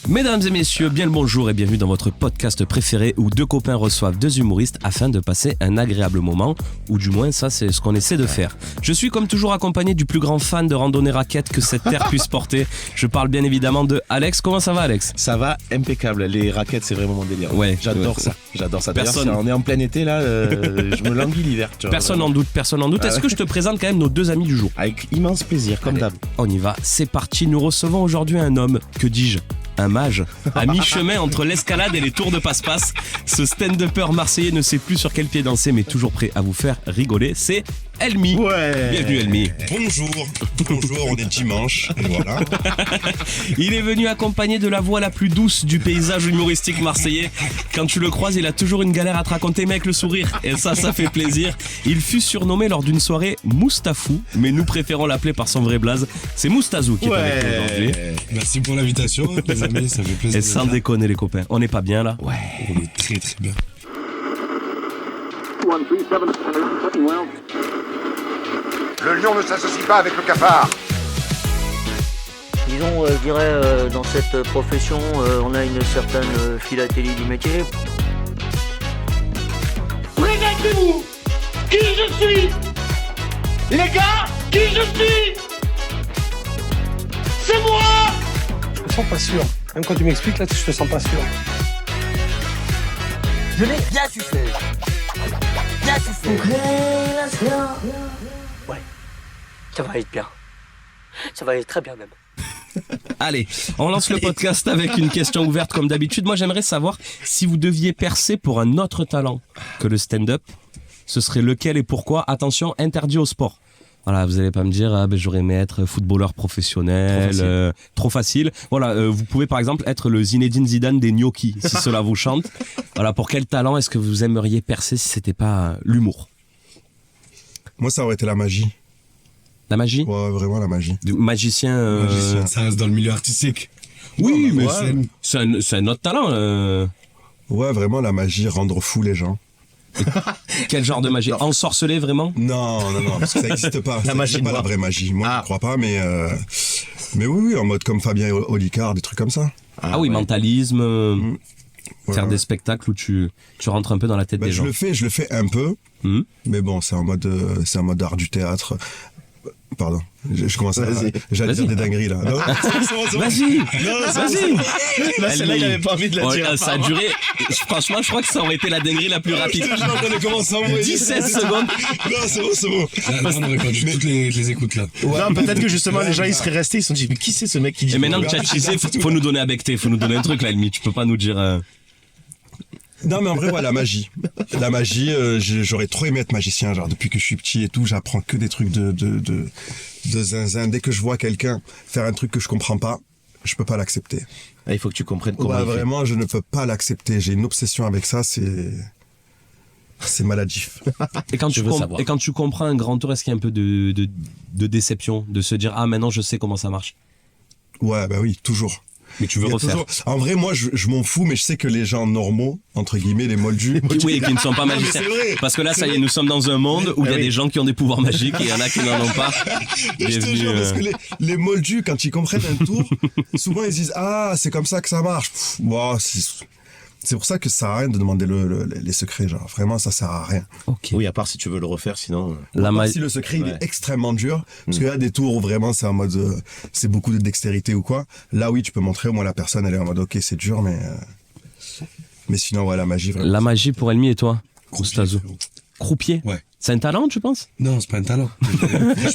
Mesdames et messieurs, bien le bonjour et bienvenue dans votre podcast préféré où deux copains reçoivent deux humoristes afin de passer un agréable moment, ou du moins ça c'est ce qu'on essaie de faire. Je suis comme toujours accompagné du plus grand fan de randonnée raquette que cette terre puisse porter. Je parle bien évidemment de Alex. Comment ça va, Alex ? Ça va, impeccable. Les raquettes c'est vraiment mon délire. Ouais, j'adore ça. J'adore ça. D'ailleurs, Personne- on est en plein été là, je me languis l'hiver. Tu vois, Personne n'en doute, personne n'en doute. Est-ce que je te présente quand même nos deux amis du jour ? Avec immense plaisir, comme Allez, d'hab. On y va, c'est parti. Nous recevons aujourd'hui un homme, que dis-je ? Un mage, à mi-chemin entre l'escalade et les tours de passe-passe. Ce stand-upper marseillais ne sait plus sur quel pied danser, mais toujours prêt à vous faire rigoler. C'est Elmi. Ouais. Bienvenue Elmi. Bonjour, on est dimanche, et voilà. Il est venu accompagné de la voix la plus douce du paysage humoristique marseillais. Quand tu le croises, il a toujours une galère à te raconter, mais avec le sourire. Et ça fait plaisir. Il fut surnommé lors d'une soirée Moustafou, mais nous préférons l'appeler par son vrai blaze. C'est Moustazou qui est avec nous aujourd'hui. Merci pour l'invitation, les amis, ça fait plaisir. Et sans déconner les copains, on n'est pas bien là ? On est très très bien. Le lion ne s'associe pas avec le cafard. Disons, je dirais, dans cette profession, on a une certaine philatélie du métier. Présentez-vous. Qui je suis? Les gars, qui je suis? C'est moi. Je me sens pas sûr. Même quand tu m'expliques là, je te sens pas sûr. Je l'ai bien sucé. Bien sucé. Ouais, ça va être bien. Ça va être très bien même. Allez, on lance le podcast avec une question ouverte comme d'habitude. Moi, j'aimerais savoir si vous deviez percer pour un autre talent que le stand-up, ce serait lequel et pourquoi ? Attention, interdit au sport. Voilà, vous allez pas me dire j'aurais aimé être footballeur professionnel, trop facile. Voilà, vous pouvez par exemple être le Zinedine Zidane des gnocchis si cela vous chante. Voilà, pour quel talent est-ce que vous aimeriez percer si c'était pas l'humour ? Moi, ça aurait été la magie. La magie ? Ouais, vraiment la magie. Du magicien. Ça reste dans le milieu artistique. Oui, mais ouais. c'est un autre talent. Ouais, vraiment la magie, rendre fou les gens. Quel genre de magie ? Ensorceler vraiment ? Non, parce que ça n'existe pas. La Ça magie existe pas noire. la vraie magie. Moi, Ah. je crois pas, mais oui, en mode comme Fabien Olicard, des trucs comme ça. Ah oui, ouais. mentalisme, Ouais, faire ouais. des spectacles où tu rentres un peu dans la tête Bah, des je gens. le fais un peu, Mhm. mais bon, c'est en mode art du théâtre. Pardon, je commence à... Vas-y. J'allais dire Vas-y. des dingueries, là. Non, c'est bon. Vas-y, Non, vas-y. Là, celle-là, il avait pas envie de la dire. Ça a duré, franchement, je crois que ça aurait été la dinguerie la plus rapide. Je suis en train de commencer à envoyer. 17 secondes. Non, c'est bon. Là, on aurait perdu toutes les écoutes là. Non, peut-être que justement, les gens, ils seraient restés, ils se sont dit, mais qui c'est ce mec qui dit Et maintenant que regarde, tu as teasé, faut nous donner à becter, faut nous donner un truc là, Elmi. Tu peux pas nous dire... Non, mais en vrai, ouais, la magie. La magie, j'aurais trop aimé être magicien. Genre, depuis que je suis petit et tout, j'apprends que des trucs de zinzin. Dès que je vois quelqu'un faire un truc que je comprends pas, je peux pas l'accepter. Ah, il faut que tu comprennes comment Ouais, il fait. vraiment, je ne peux pas l'accepter. J'ai une obsession avec ça, c'est maladif. Et quand, Je veux savoir. et quand tu comprends un grand tour, est-ce qu'il y a un peu de déception, de se dire maintenant je sais comment ça marche, Ouais, bah oui, toujours. mais tu veux Il y a refaire. toujours- En vrai, moi, je m'en fous, mais je sais que les gens normaux, entre guillemets, les moldus, Oui, qui ne sont pas Non, mais magiciens. c'est vrai. Parce que là, ça y est, nous sommes dans un monde où il y a oui. des gens qui ont des pouvoirs magiques et il y en a qui n'en ont pas. je te Bienvenue, jure, parce que les moldus, quand ils comprennent un tour, souvent ils disent ah c'est comme ça que ça marche. Pff, bon, c'est pour ça que ça sert à rien de demander les secrets, genre vraiment ça sert à rien. Ok. Oui, à part si tu veux le refaire, sinon. La À part magie. si le secret il Ouais. est extrêmement dur, parce qu'il y a des tours où vraiment c'est en mode c'est beaucoup de dextérité ou quoi. Là oui tu peux montrer au moins la personne elle est en mode ok c'est dur mais sinon ouais la magie vraiment. La magie pour Elmi et toi, Moustazou. frérot. Croupier. Ouais. C'est un talent, tu penses ? Non, c'est pas un talent.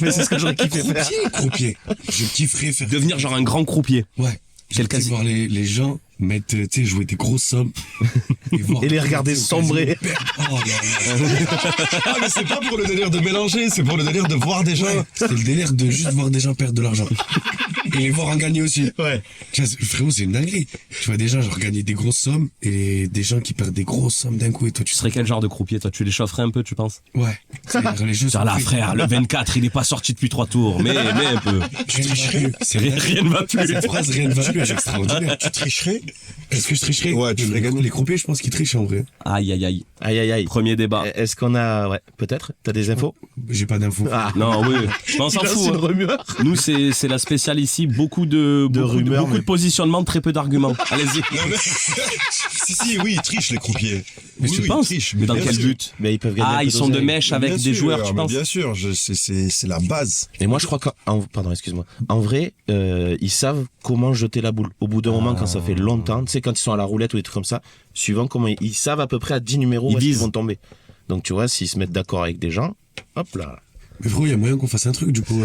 Mais c'est ce que j'aurais kiffé faire. Croupier. Je kifferais faire. Devenir genre un grand croupier. Ouais. Quel Quel quasi- voir les gens mettre, tu sais, jouer des grosses sommes. Et les regarder sombrer. Oh là là. Ah mais c'est pas pour le délire de mélanger, c'est pour le délire de voir des gens. C'est le délire de juste voir des gens perdre de l'argent. Et les voir en gagner aussi. Ouais. Tu vois, frérot, c'est une dinguerie. Tu vois des gens genre gagner des grosses sommes et des gens qui perdent des grosses sommes d'un coup et toi Tu serais quel genre de croupier, toi ? Tu les chaufferais un peu, tu penses ? Ouais. C'est-à-dire, les jeux Genre sont là, faits. frère, le 24, il est pas sorti depuis 3 tours, mais un peu. Je tricherais. C'est Rien ne va plus. Cette phrase, rien ne va plus, elle est extraordinaire. Tu tricherais? Est-ce que je tricherais? Ouais, tu ferais gagner. Les croupiers, je pense qu'ils trichent en vrai. Aïe, aïe, aïe. Aïe, aïe, aïe. Premier débat. Est-ce qu'on a. Ouais, peut-être. T'as des infos? J'ai pas d'infos. Ah. Non, oui, on s'en Il lance fout. une hein. rumeur. Nous, c'est la spéciale ici. parti. Beaucoup de rumeurs, beaucoup de positionnements, très peu d'arguments. Allez-y. Si, oui, ils trichent les croupiers. Mais oui, tu oui, penses? ils trichent. Mais dans bien quel sûr. but? Mais ils peuvent gagner un peu Ils sont de d'oseille. mèche avec Bien des sûr, joueurs, tu mais penses? bien sûr, c'est la base. Et moi, je crois pardon, excuse-moi. En vrai, ils savent comment jeter la boule. Au bout d'un moment, quand ça fait longtemps, tu sais, quand ils sont à la roulette ou des trucs comme ça, suivant comment ils savent à peu près à 10 numéros où ils vont tomber. Donc, tu vois, s'ils se mettent d'accord avec des gens, hop là. Mais frérot, il y a moyen qu'on fasse un truc, du coup.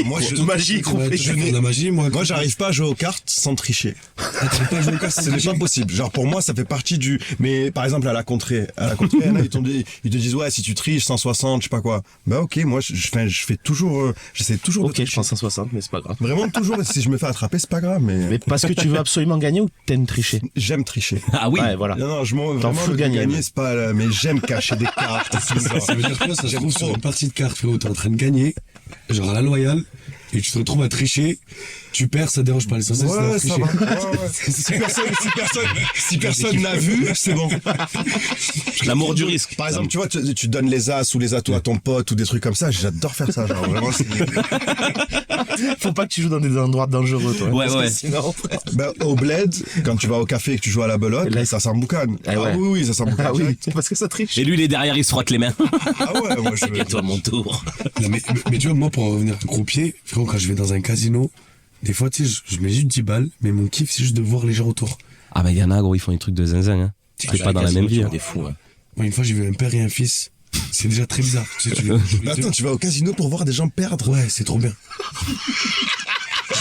Moi, Magie, Je fais de la magie, moi. Moi, j'arrive pas à jouer aux cartes sans tricher. Tu peux pas jouer aux cartes, Ce n'est pas possible. Genre, pour moi, ça fait partie du. Mais par exemple, à la contrée, il y en a, ils te disent, ouais, si tu triches 160, je sais pas quoi. Bah, ok, moi, je fais toujours. J'essaie toujours de Ok, je tricher. prends 160, mais c'est pas grave. Vraiment, toujours. Si je me fais attraper, c'est pas grave, Mais parce que tu veux absolument gagner ou t'aimes tricher? j'aime tricher. Ah oui. Ouais, voilà. Non, T'en vraiment, fous de le gagner, gagner, mais. c'est pas. Mais j'aime cacher des cartes. Ça veut dire quoi? Ça se trouve sur une partie de cartes, frérot, t'es en train de gagner, genre à la loyale, et tu te retrouves à tricher, tu perds, ça dérange pas, l'essentiel c'est d'avoir Ouais, ça triché. va. Ouais. Si personne n'a vu, c'est bon. L'amour du risque. Par exemple, tu vois, tu donnes les as ou les atos à ton pote ou des trucs comme ça. J'adore faire ça. Genre, vraiment, Faut pas que tu joues dans des endroits dangereux, toi. Ouais, Parce que ouais. sinon... bah, au bled, quand tu vas au café et que tu joues à la belote, Là, ça s'emboucane. Ah ouais. Oui, ça s'emboucane. Ah oui, direct. parce que ça triche. Et lui, il est derrière, il se frotte les mains. Ah ouais, moi je. Et toi, mon tour. Non, mais tu vois, moi, pour en revenir à croupier, frérot, quand je vais dans un casino, des fois, tu sais, je mets juste 10 balles, mais mon kiff, c'est juste de voir les gens autour. Ah bah il y en a, gros, ils font des trucs de zinzin. Hein. C'est pas dans la même vie. Hein. Des fous, hein. Moi, une fois, j'ai vu un père et un fils. C'est déjà très bizarre. Tu sais, Mais attends, tu vas au casino pour voir des gens perdre. Ouais, c'est trop bien.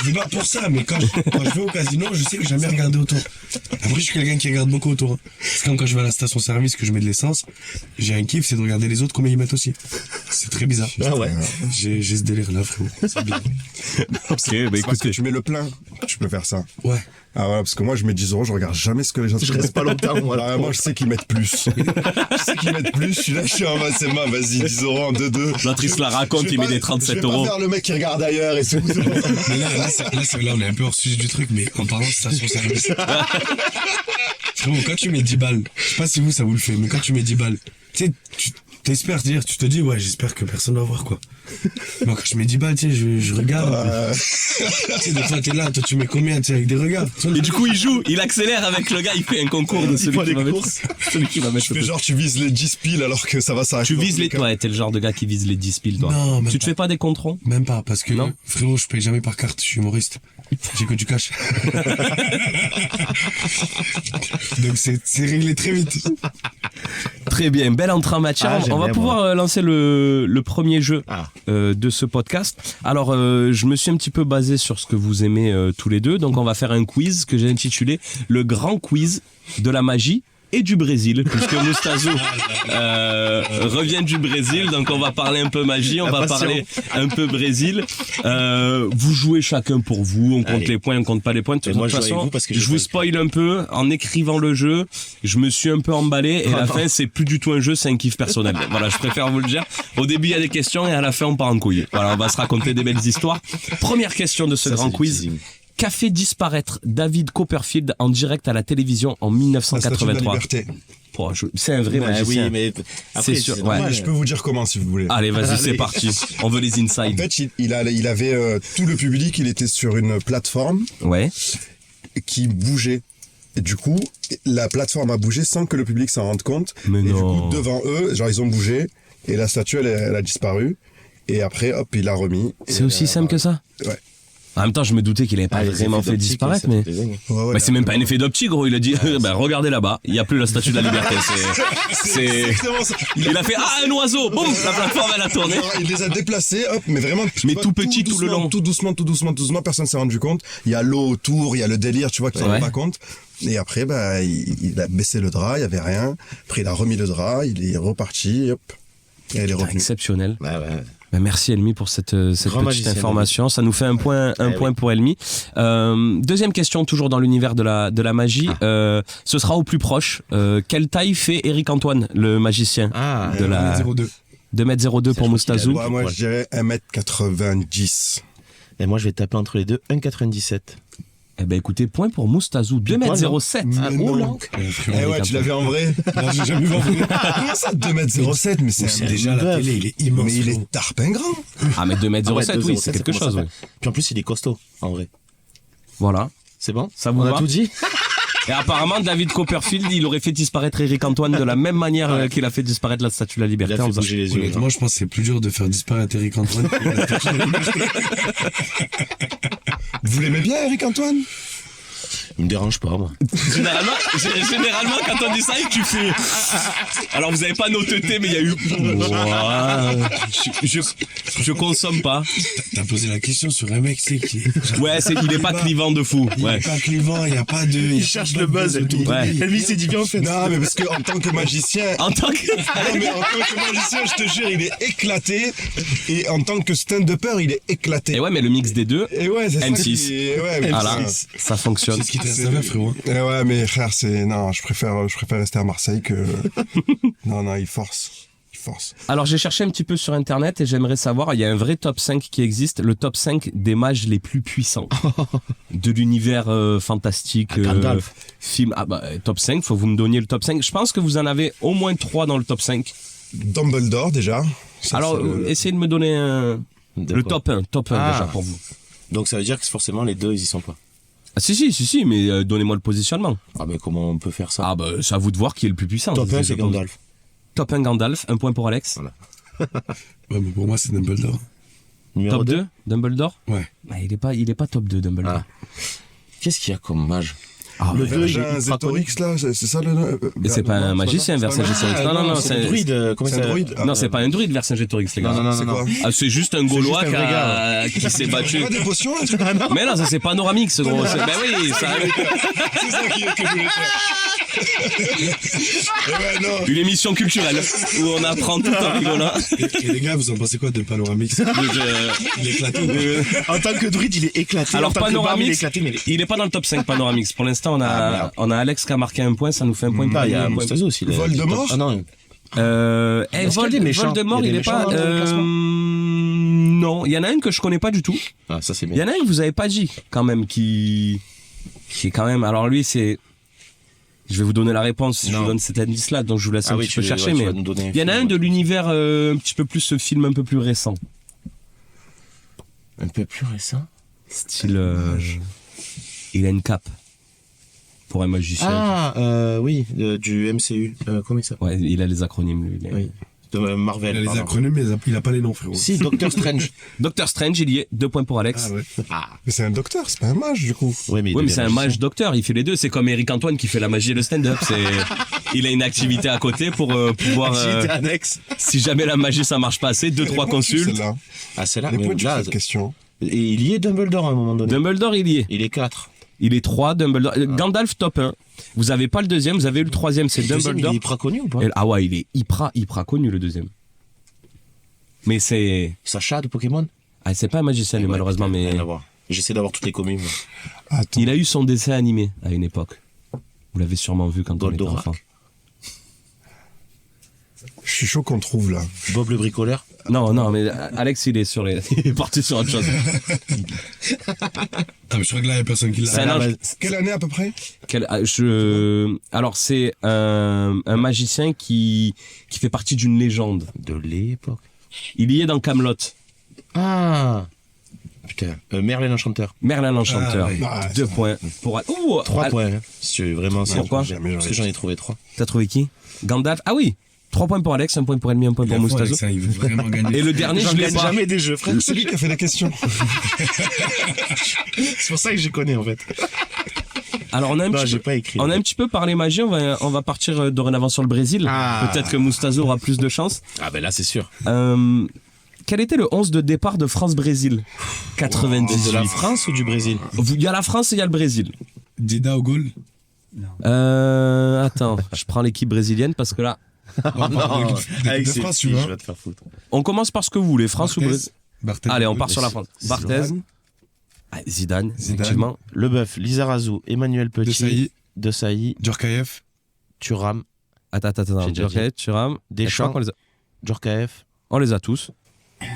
Je vais pas pour ça, mais quand je vais au casino, je sais que j'aime bien regarder autour. Après, je suis quelqu'un qui regarde beaucoup autour. Hein. C'est comme quand je vais à la station-service que je mets de l'essence. J'ai un kiff, c'est de regarder les autres combien ils mettent aussi. C'est très bizarre. Ah ouais. J'ai ce délire-là, frérot. C'est bien. Ok, bah C'est parce que écoutez. tu mets le plein, tu peux faire ça. Ouais. Ah ouais, parce que moi je mets 10 euros, je regarde jamais ce que les gens. Je reste pas longtemps, moi. Alors, moi je sais qu'ils mettent plus. Je sais qu'ils mettent plus, je suis là, je suis en bas, c'est moi, vas-y, 10 euros en 2-2. L'autre, il se la raconte, il met des 37 Je vais euros. pas faire le mec qui regarde ailleurs et tout. Mais là, on est un peu hors sujet du truc, mais en parlant de station-service. Frérot, quand tu mets 10 balles, je sais pas si vous, ça vous le fait, mais quand tu mets 10 balles, tu sais, tu t'espères dire, tu te dis, ouais, j'espère que personne va voir, quoi. Moi, quand je mets 10 balles, tu sais, je regarde. Tu sais, des fois, t'es là, toi, tu mets combien, tu sais, avec des regards. Et du coup, il joue, il accélère avec le gars, il fait un concours de celui qui va mettre. Celui qui va mettre. Tu fais genre, tu vises les 10 piles alors que ça va s'arrêter. Tu vises les. Ouais, t'es le genre de gars qui vise les 10 piles, toi. Non, même Tu te pas. fais pas des contrôles? Même pas, parce que, Non. frérot, je paye jamais par carte, je suis humoriste. J'ai que du cash. Donc, c'est réglé très vite. Très bien, belle entrée en matière. Ah, j'aime on va bien, pouvoir lancer le premier jeu Ah. de ce podcast. Alors, je me suis un petit peu basé sur ce que vous aimez tous les deux. Donc, on va faire un quiz que j'ai intitulé Le grand quiz de la magie et du Brésil, puisque Moustazou revient du Brésil, donc on va parler un peu magie, on va parler un peu Brésil. Vous jouez chacun pour vous, on compte Allez. les points, on compte pas les points. De Et toute moi, je joue façon, avec vous parce que je j'ai vous pas- spoil un peu en écrivant le jeu. Je me suis un peu emballé et à la fin, c'est plus du tout un jeu, c'est un kiff personnel. Voilà, je préfère vous le dire. Au début, il y a des questions et à la fin, on part en couille. Voilà, on va se raconter des belles histoires. Première question de ce Ça, grand c'est du quiz. teasing. Qu'a fait disparaître David Copperfield en direct à la télévision en La statue de la 1983? liberté. Oh, c'est un vrai Ouais, magicien. oui, mais après, C'est sûr, c'est ouais. normal. Je peux vous dire comment si vous voulez. Allez, vas-y, c'est Allez. parti. On veut les En insides. fait, il avait tout le public, il était sur une plateforme Ouais. qui bougeait. Et du coup, la plateforme a bougé sans que le public s'en rende compte. Mais et non. du coup, devant eux, genre ils ont bougé et la statue elle a disparu. Et après, hop, il l'a remis. C'est aussi simple que ça? Ouais. En même temps, je me doutais qu'il avait pas Ah, les vraiment effets fait d'optique, disparaître, ça mais. fait dingue. Ouais, ouais, Mais c'est même pas un vraiment. effet d'optique, gros. Il a dit, ben, regardez là-bas, il n'y a plus la statue de la liberté. C'est. exactement ça. Il a fait, ah, un oiseau! Boum! La plateforme, elle a tourné. Alors, il les a déplacés, hop, mais vraiment. tu Mais vois, tout petit, tout le doucement, long. Tout doucement, personne s'est rendu compte. Il y a l'eau autour, il y a le délire, tu vois, qui s'en Ouais. rend pas compte. Et après, bah, il a baissé le drap, il y avait rien. Après, il a remis le drap, il est reparti, hop. Et elle est revenue. Exceptionnel. Ouais, ouais. Ben, merci Elmi pour cette petite magicien, information. Ça nous fait un point oui. pour Elmi. Deuxième question, toujours dans l'univers de la magie. Ce sera au plus proche. Quelle taille fait Eric Antoine, le magicien Ah, de la 02. 2m02 pour Moustazou? Ouais, moi, je dirais 1m90. et moi, je vais taper entre les deux, 1,97. Eh ben écoutez, point pour Moustazou, 2m07. Ah, Mais oh non. là. Eh ouais, tu l'avais en vrai? Non, j'ai jamais vu en vrai. Comment ça, 2m07? Mais c'est Déjà, la télé, il est immense. Mais il frérot. est tarpin grand. Ah mais 2m07, Ah ouais, oui, c'est quelque chose. ça Oui. Puis en plus, il est costaud, en vrai. Voilà. C'est bon? Ça vous On va a tout dit? Et apparemment, David Copperfield, il aurait fait disparaître Eric Antoine de la même manière qu'il a fait disparaître la Statue de la Il Liberté. a fait en faisant- bouger les yeux. Honnêtement, je pense que c'est plus dur de faire disparaître Eric Antoine. Vous l'aimez bien, Eric Antoine? Il me dérange pas, moi. Généralement, quand on dit ça, tu fais. Alors, vous avez pas noté, mais il y a eu. Ouah, je consomme pas. T'as posé la question sur un mec, c'est qui Ouais, il est pas clivant de fou. Il Ouais. est pas clivant, il y a pas de. Il cherche le buzz et tout. Ouais. Elvis s'est dit bien en fait. Non, mais parce que en tant que magicien, En tant que. non, mais en tant que magicien, je te jure, il est éclaté. Et en tant que stand-upper, il est éclaté. Et ouais, mais le mix des deux. Et ouais, c'est ça. M6. Ouais, mais Voilà, c'est- ça fonctionne. C'est ce qui t'a servi, frérot. Et ouais, mais frère, non, je préfère rester à Marseille que. Non, il force. Il force. Alors, j'ai cherché un petit peu sur Internet et j'aimerais savoir, il y a un vrai top 5 qui existe, le top 5 des mages les plus puissants de l'univers fantastique. Gandalf. Film. Ah bah, top 5, faut que vous me donniez le top 5. Je pense que vous en avez au moins 3 dans le top 5. Dumbledore, déjà. Ça, Alors, c'est- essayez de me donner le D'accord. top 1 Ah. déjà pour vous. Donc ça veut dire que forcément les deux ils y sont pas. Ah si, mais donnez-moi le positionnement. Ah mais comment on peut faire ça? Ah bah, c'est à vous de voir qui est le plus puissant. Top 1 c'est pas- Gandalf. Top 1 Gandalf, un point pour Alex. Voilà. Ouais, mais pour moi, c'est Dumbledore. Numéro Top 2. 2, Dumbledore. Ouais. Ah, il est pas top 2 Dumbledore. Ah. Qu'est-ce qu'il y a comme mage? Ah, Le ouais. 2 il est Vergin ultra connu. Zétorix, là, c'est ça le. Mais c'est pas un magicien, Vercingétorix. Non, c'est un druide. Comment C'est ça un druide. Non, c'est pas un druide, Vercingétorix, les gars. Non, C'est quoi? Ah, c'est juste un Gaulois juste un vrai qui s'est battu. Pas des potions, un truc. Mais non, ça c'est panoramix, ce gros. Ben oui, ça. C'est ça que je voulais faire. Ouais, non. Une émission culturelle où on apprend tout en rigolant. Et les gars, vous en pensez quoi de Panoramix? Il est éclaté. En tant que druide, il est éclaté. Alors en tant que barbe, il est Panoramix, éclaté, mais il est pas dans le top 5 Panoramix. Pour l'instant, merde. on a Alex qui a marqué un point, ça nous fait un point. Ah, il y a un point. Moustazo aussi. là. Voldemort Ah non. Est-ce qu'il y a des méchants Voldemort, Il y a il des est pas. méchants dans le classement Non, il y en a un que je connais pas du tout. Ah ça c'est Il y bien. en a un que vous avez pas dit, quand même, qui est quand même. Alors lui, c'est. Je vais vous donner la réponse si je Non. vous donne cet indice-là, donc je vous laisse un Ah oui, petit peu tu chercher. ouais, tu Mais vas nous donner un il y en a film, un de ouais. l'univers un petit peu plus, ce film un peu plus récent. Un peu plus récent. Style. Il a une cape. Pour un magicien. Ah oui, du MCU. Comment il s'appelle? Ouais, il a les acronymes, lui. Oui. De Marvel. Il a les pardon. acronymes, mais il a pas les noms, frérot. Si, Doctor Strange. Docteur Strange, il y est. 2 points pour Alex. Ah ouais. Mais c'est un docteur, c'est pas un mage, du coup. Ouais, mais, il Oui, mais devient c'est un magicien. mage docteur, il fait les deux. C'est comme Eric Antoine qui fait la magie et le stand-up. Il a une activité à côté pour pouvoir. activité annexe. Si jamais la magie ça marche pas assez, 2-3 consultes. Celle-là. Ah, c'est là. Les Mais points de là, cette question. et il y est Dumbledore à un moment donné. Dumbledore, il y est. Il est 4. Il est 3, Dumbledore. Gandalf top 1. Vous avez pas le deuxième, vous avez eu le troisième, c'est Le deuxième, il Dumbledore. est hyper connu ou pas? Ah ouais, il est hyper connu le deuxième. Mais c'est. Sacha de Pokémon? Ah, c'est pas un magicien, lui, Ouais, malheureusement, putain, mais. rien à voir. J'essaie d'avoir toutes les communes. moi. Attends. Il a eu son dessin animé à une époque. Vous l'avez sûrement vu quand on était Goldorak. enfant. Je suis chaud qu'on trouve là. Bob le bricoleur? Non, mais Alex, il est sur les. Il est parti sur autre chose. Ah, mais je crois que là, il y a personne qui C'est l'a. un ange. Quelle année à peu près? Alors, c'est un magicien qui fait partie d'une légende. De l'époque. Il y est dans Camelot. Ah! Putain. Merlin l'Enchanteur. Merlin l'Enchanteur. Ah, ouais. Ah, 2 points. Pour... Ouh, 3 points. Hein. Si tu veux vraiment ça. Pourquoi? Parce que j'en ai trouvé 3. T'as trouvé qui? Gandalf. Ah oui! 3 points pour Alex, 1 point pour Elmi, 1 point Il a pour faux avec Moustazo. ça, il veut vraiment gagner. Et le dernier, J'en je l'ai gagne pas. jamais des jeux, frère. C'est lui qui a fait les questions. C'est pour ça que je connais, en fait. Alors, on a un Non, petit j'ai peu... pas écrit. On a un petit peu parlé magie, on va partir dorénavant sur le Brésil. Ah. Peut-être que Moustazo aura plus de chance. Ah ben là, c'est sûr. Quel était le 11 de départ de France-Brésil 98. De la France ou du Brésil? Il y a la France et il y a le Brésil. Dida au goal. Attends, je prends l'équipe brésilienne parce que là, Avec de France, tu Je vois. vais te faire foutre. on commence par ce que vous voulez, France ou Brésil. Barthez. Allez, on part sur la France. Barthez. Ah, Zidane, effectivement. Leboeuf, Lizarazu, Emmanuel Petit, De Sailly, De Sailly, Djorkaeff, Thuram, Attends, J'ai déjà ok, Thuram. Deschamps. Je crois qu'on Djorkaeff, on les a tous.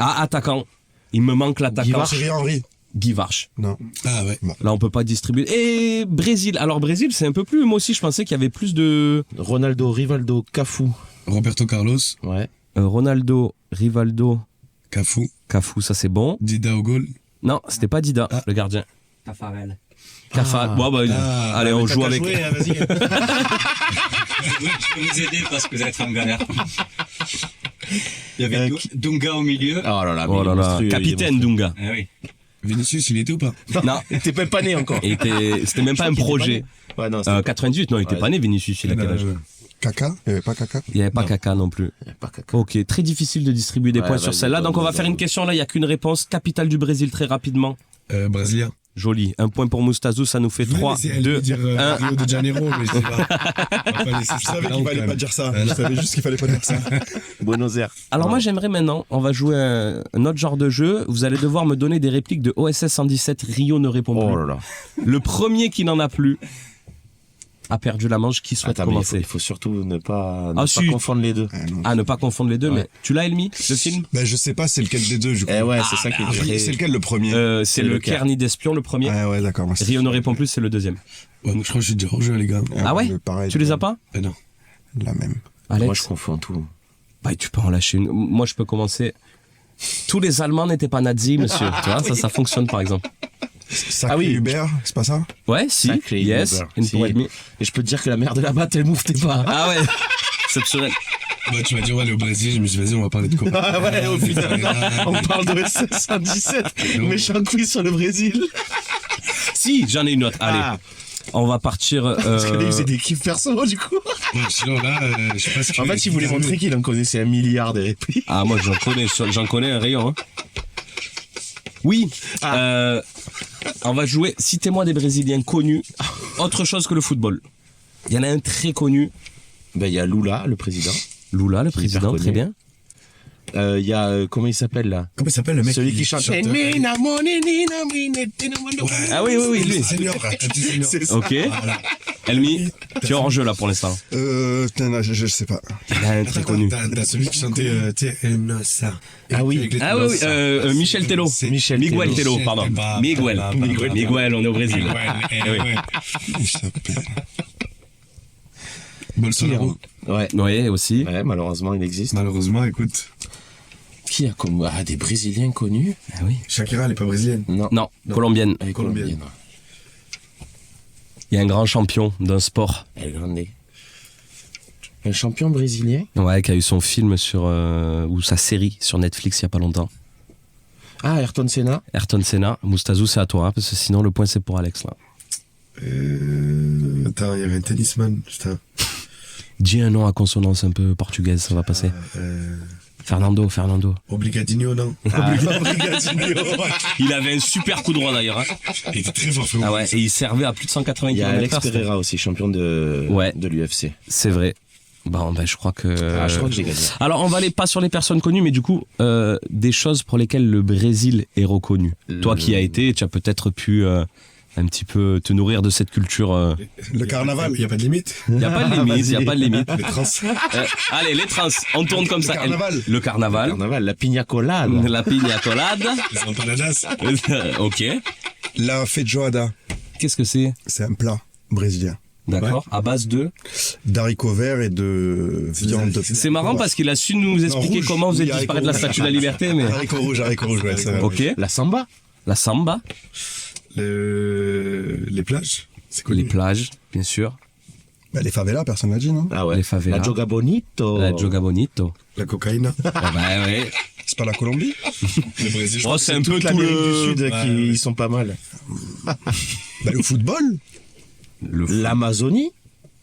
Ah, attaquant. Il me manque l'attaquant. Thierry Henry. Guy Varche. Non. Ah ouais. Là, on peut pas distribuer. Et Brésil. Alors, Brésil, c'est un peu plus. Moi aussi, je pensais qu'il y avait plus de. Ronaldo, Rivaldo, Cafu. Roberto Carlos, Ouais. Ronaldo, Rivaldo, Cafu, Cafu, ça c'est bon. Dida au goal. Non, c'était pas Dida, Ah. le gardien. Cafard. Bon, bah, allez, on joue avec. Jouer, vas-y. Je vais vous aider parce que vous êtes en galère. Il y avait Dunga au milieu. Oh là là, Oh là là. monstrueux, Capitaine Dunga. Ah oui. Vinicius, il était ou pas? Non, T'es même pas né encore. c'était même pas un projet. Ouais, non, c'était 98, non, il était pas né, Vinicius, il a quel âge? Caca? Il n'y avait pas caca? Il n'y avait pas Kaka non plus. pas caca. Ok, très difficile de distribuer des Ouais, points sur vas-y, celle-là. Donc on va vas-y. faire une question là, il n'y a qu'une réponse. Capitale du Brésil très rapidement. Brésilien. Joli. Un point pour Moustazou, ça nous fait 3, 2, dire 1. Rio de Janeiro, mais je sais pas. On va pas laisser Je savais qu'il fallait pas dire ça. Je savais juste qu'il fallait pas dire ça. Buenos Aires. Alors moi j'aimerais maintenant, on va jouer un autre genre de jeu. Vous allez devoir me donner des répliques de OSS 117. Rio ne répond plus. Oh là là. Le premier qui n'en a plus a perdu la manche. Qui souhaite Attends, mais commencer? il faut surtout ne pas si. confondre les deux. Ah, ne pas confondre les deux. Ouais. Mais tu l'as, Elmi, le film? Ben, je sais pas c'est lequel des deux, du coup. Eh ouais, c'est ça qui est Après, c'est lequel le premier? C'est le Kerni d'espion, le premier. Ah ouais, d'accord. moi, c'est- Rio ne répond plus, c'est le deuxième. Ouais, je crois que je suis déjà rejoué, les gars. Ah ouais? Pareil. Tu les as pas? Non. La même. Alex? Moi, je confonds tout. Bah, tu peux en lâcher une. Moi, je peux commencer. Tous les Allemands n'étaient pas nazis, monsieur. Tu vois, ça fonctionne, par exemple. Sacré oui. Hubert, c'est pas ça? Ouais, si. Sacré Yes. Uber. Une Si. pour et demi. Et je peux te dire que la mère de là-bas, elle mouftait pas. Ah ouais. Exceptionnel. Bah, tu m'as dit, on va aller au Brésil. Je me suis dit, vas-y, on va parler de quoi? Ah ouais, au final, on parle de SS117. Méchant quiz sur le Brésil. Si, j'en ai une autre. Allez. Ah. On va partir. Parce que là, il faisait des kiffs perso, du coup. Ouais, sinon, là, je sais pas ce En fait, il voulait montrer qu'il en connaissait 1 milliard des répliques. Ah, moi, j'en connais un rayon. Hein. Oui. On va jouer. Citez-moi des Brésiliens connus. Autre chose que le football. Il y en a un très connu. Ben, il y a Lula, le président. Lula, le Hyper président, connu. très bien. Il y a, comment il s'appelle là? Comment il s'appelle le mec? Celui qui chante. Ah oui, lui. Senior. Ok. Elmi, tu es hors jeu là pour l'instant. Putain, là, je sais pas. Il y en a un très connu. T'as celui qui chantait, tu sais, ça. Ah oui. Ah oui, Michel Tello. Michel Miguel Tello. Tello, pardon. Miguel, on est au Brésil. Ouais. Il s'appelle. Bolsonaro. Ouais. Oui, aussi. Ouais, malheureusement, il existe. Malheureusement, écoute. Qui a comme des Brésiliens connus? Ah oui. Shakira, elle est pas brésilienne. Non, colombienne. Elle est Colombienne. Il y a un grand champion d'un sport. Elle est grande. Un champion brésilien? Ouais, qui a eu son film ou sa série sur Netflix il y a pas longtemps. Ah, Ayrton Senna? Ayrton Senna. Moustazou, c'est à toi, hein, parce que sinon le point c'est pour Alex là. Attends, il y avait un tennisman, putain. Dis un nom à consonance un peu portugaise, ça va passer. Fernando. Obrigadinho, non? Il avait un super coup droit d'ailleurs. Hein. Il était très fort, Ah ouais, et il servait à plus de 180 Il y a Alex km/h. Pereira aussi, champion de l'UFC. C'est vrai. Bon, ben je crois que. Je crois que j'ai gagné. Alors on va aller pas sur les personnes connues, mais du coup des choses pour lesquelles le Brésil est reconnu. Toi qui y as été, tu as peut-être pu un petit peu te nourrir de cette culture. Le carnaval. Il y a pas de limite. Il y a pas de limite, il y a pas de limite. Les trans. Allez, les trans, on tourne comme ça. carnaval. Le carnaval. Carnaval, la pina colada. La piña colada. Les empanadas. Ok. La feijoada. Qu'est-ce que c'est? C'est un plat brésilien. D'accord. À base de. D'haricots verts et de viande de. C'est marrant parce qu'il a su nous expliquer rouge. comment vous êtes Oui, disparu de la haricots Statue de la Liberté, mais. Haricots rouges, ouais, ça va. Ok. La samba. La samba. Les plages. C'est quoi? Les plages, bien sûr. Bah, les favelas, personne n'a dit, non? Ah ouais. Les favelas. La Joga Bonito. La Joga Bonito. La cocaïne. Ah bah ouais. C'est pas la Colombie? Le Brésil. Oh, c'est un peu tout L'Amérique le. du Sud qui ils sont pas mal. Bah, le football? L'Amazonie,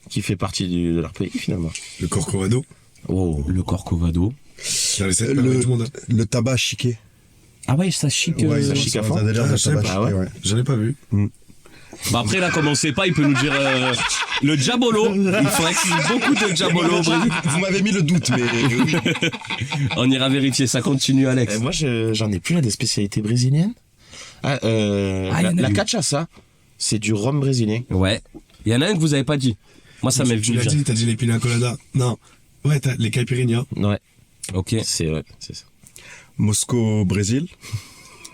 qui fait partie de leur pays finalement. Le Corcovado. Oh. Le Corcovado. Dans les 7 permis du monde. Le tabac chiqué. Ah ouais, ça chic. Ouais, chic à fond. ça a déjà Ah, le je sais tabac pas, chiqué, ouais. J'en ai pas vu. Bah après là, comme on sait pas, il peut nous dire le Diabolo. Il faudrait qu'il y ait beaucoup de Diabolo au Brésil. Vous m'avez mis le doute, mais oui. On ira vérifier, ça continue, Alex. Moi, j'en ai plus là des spécialités brésiliennes. y en a La eu. cachaça, c'est du rhum brésilien. Ouais. Il y en a un que vous avez pas dit. Moi, ça m'est Tu venu. l'as dit, t'as dit les pina colada. Non. Ouais, t'as les caipirinha. Ouais. Ok. C'est ça. Moscou, Brésil.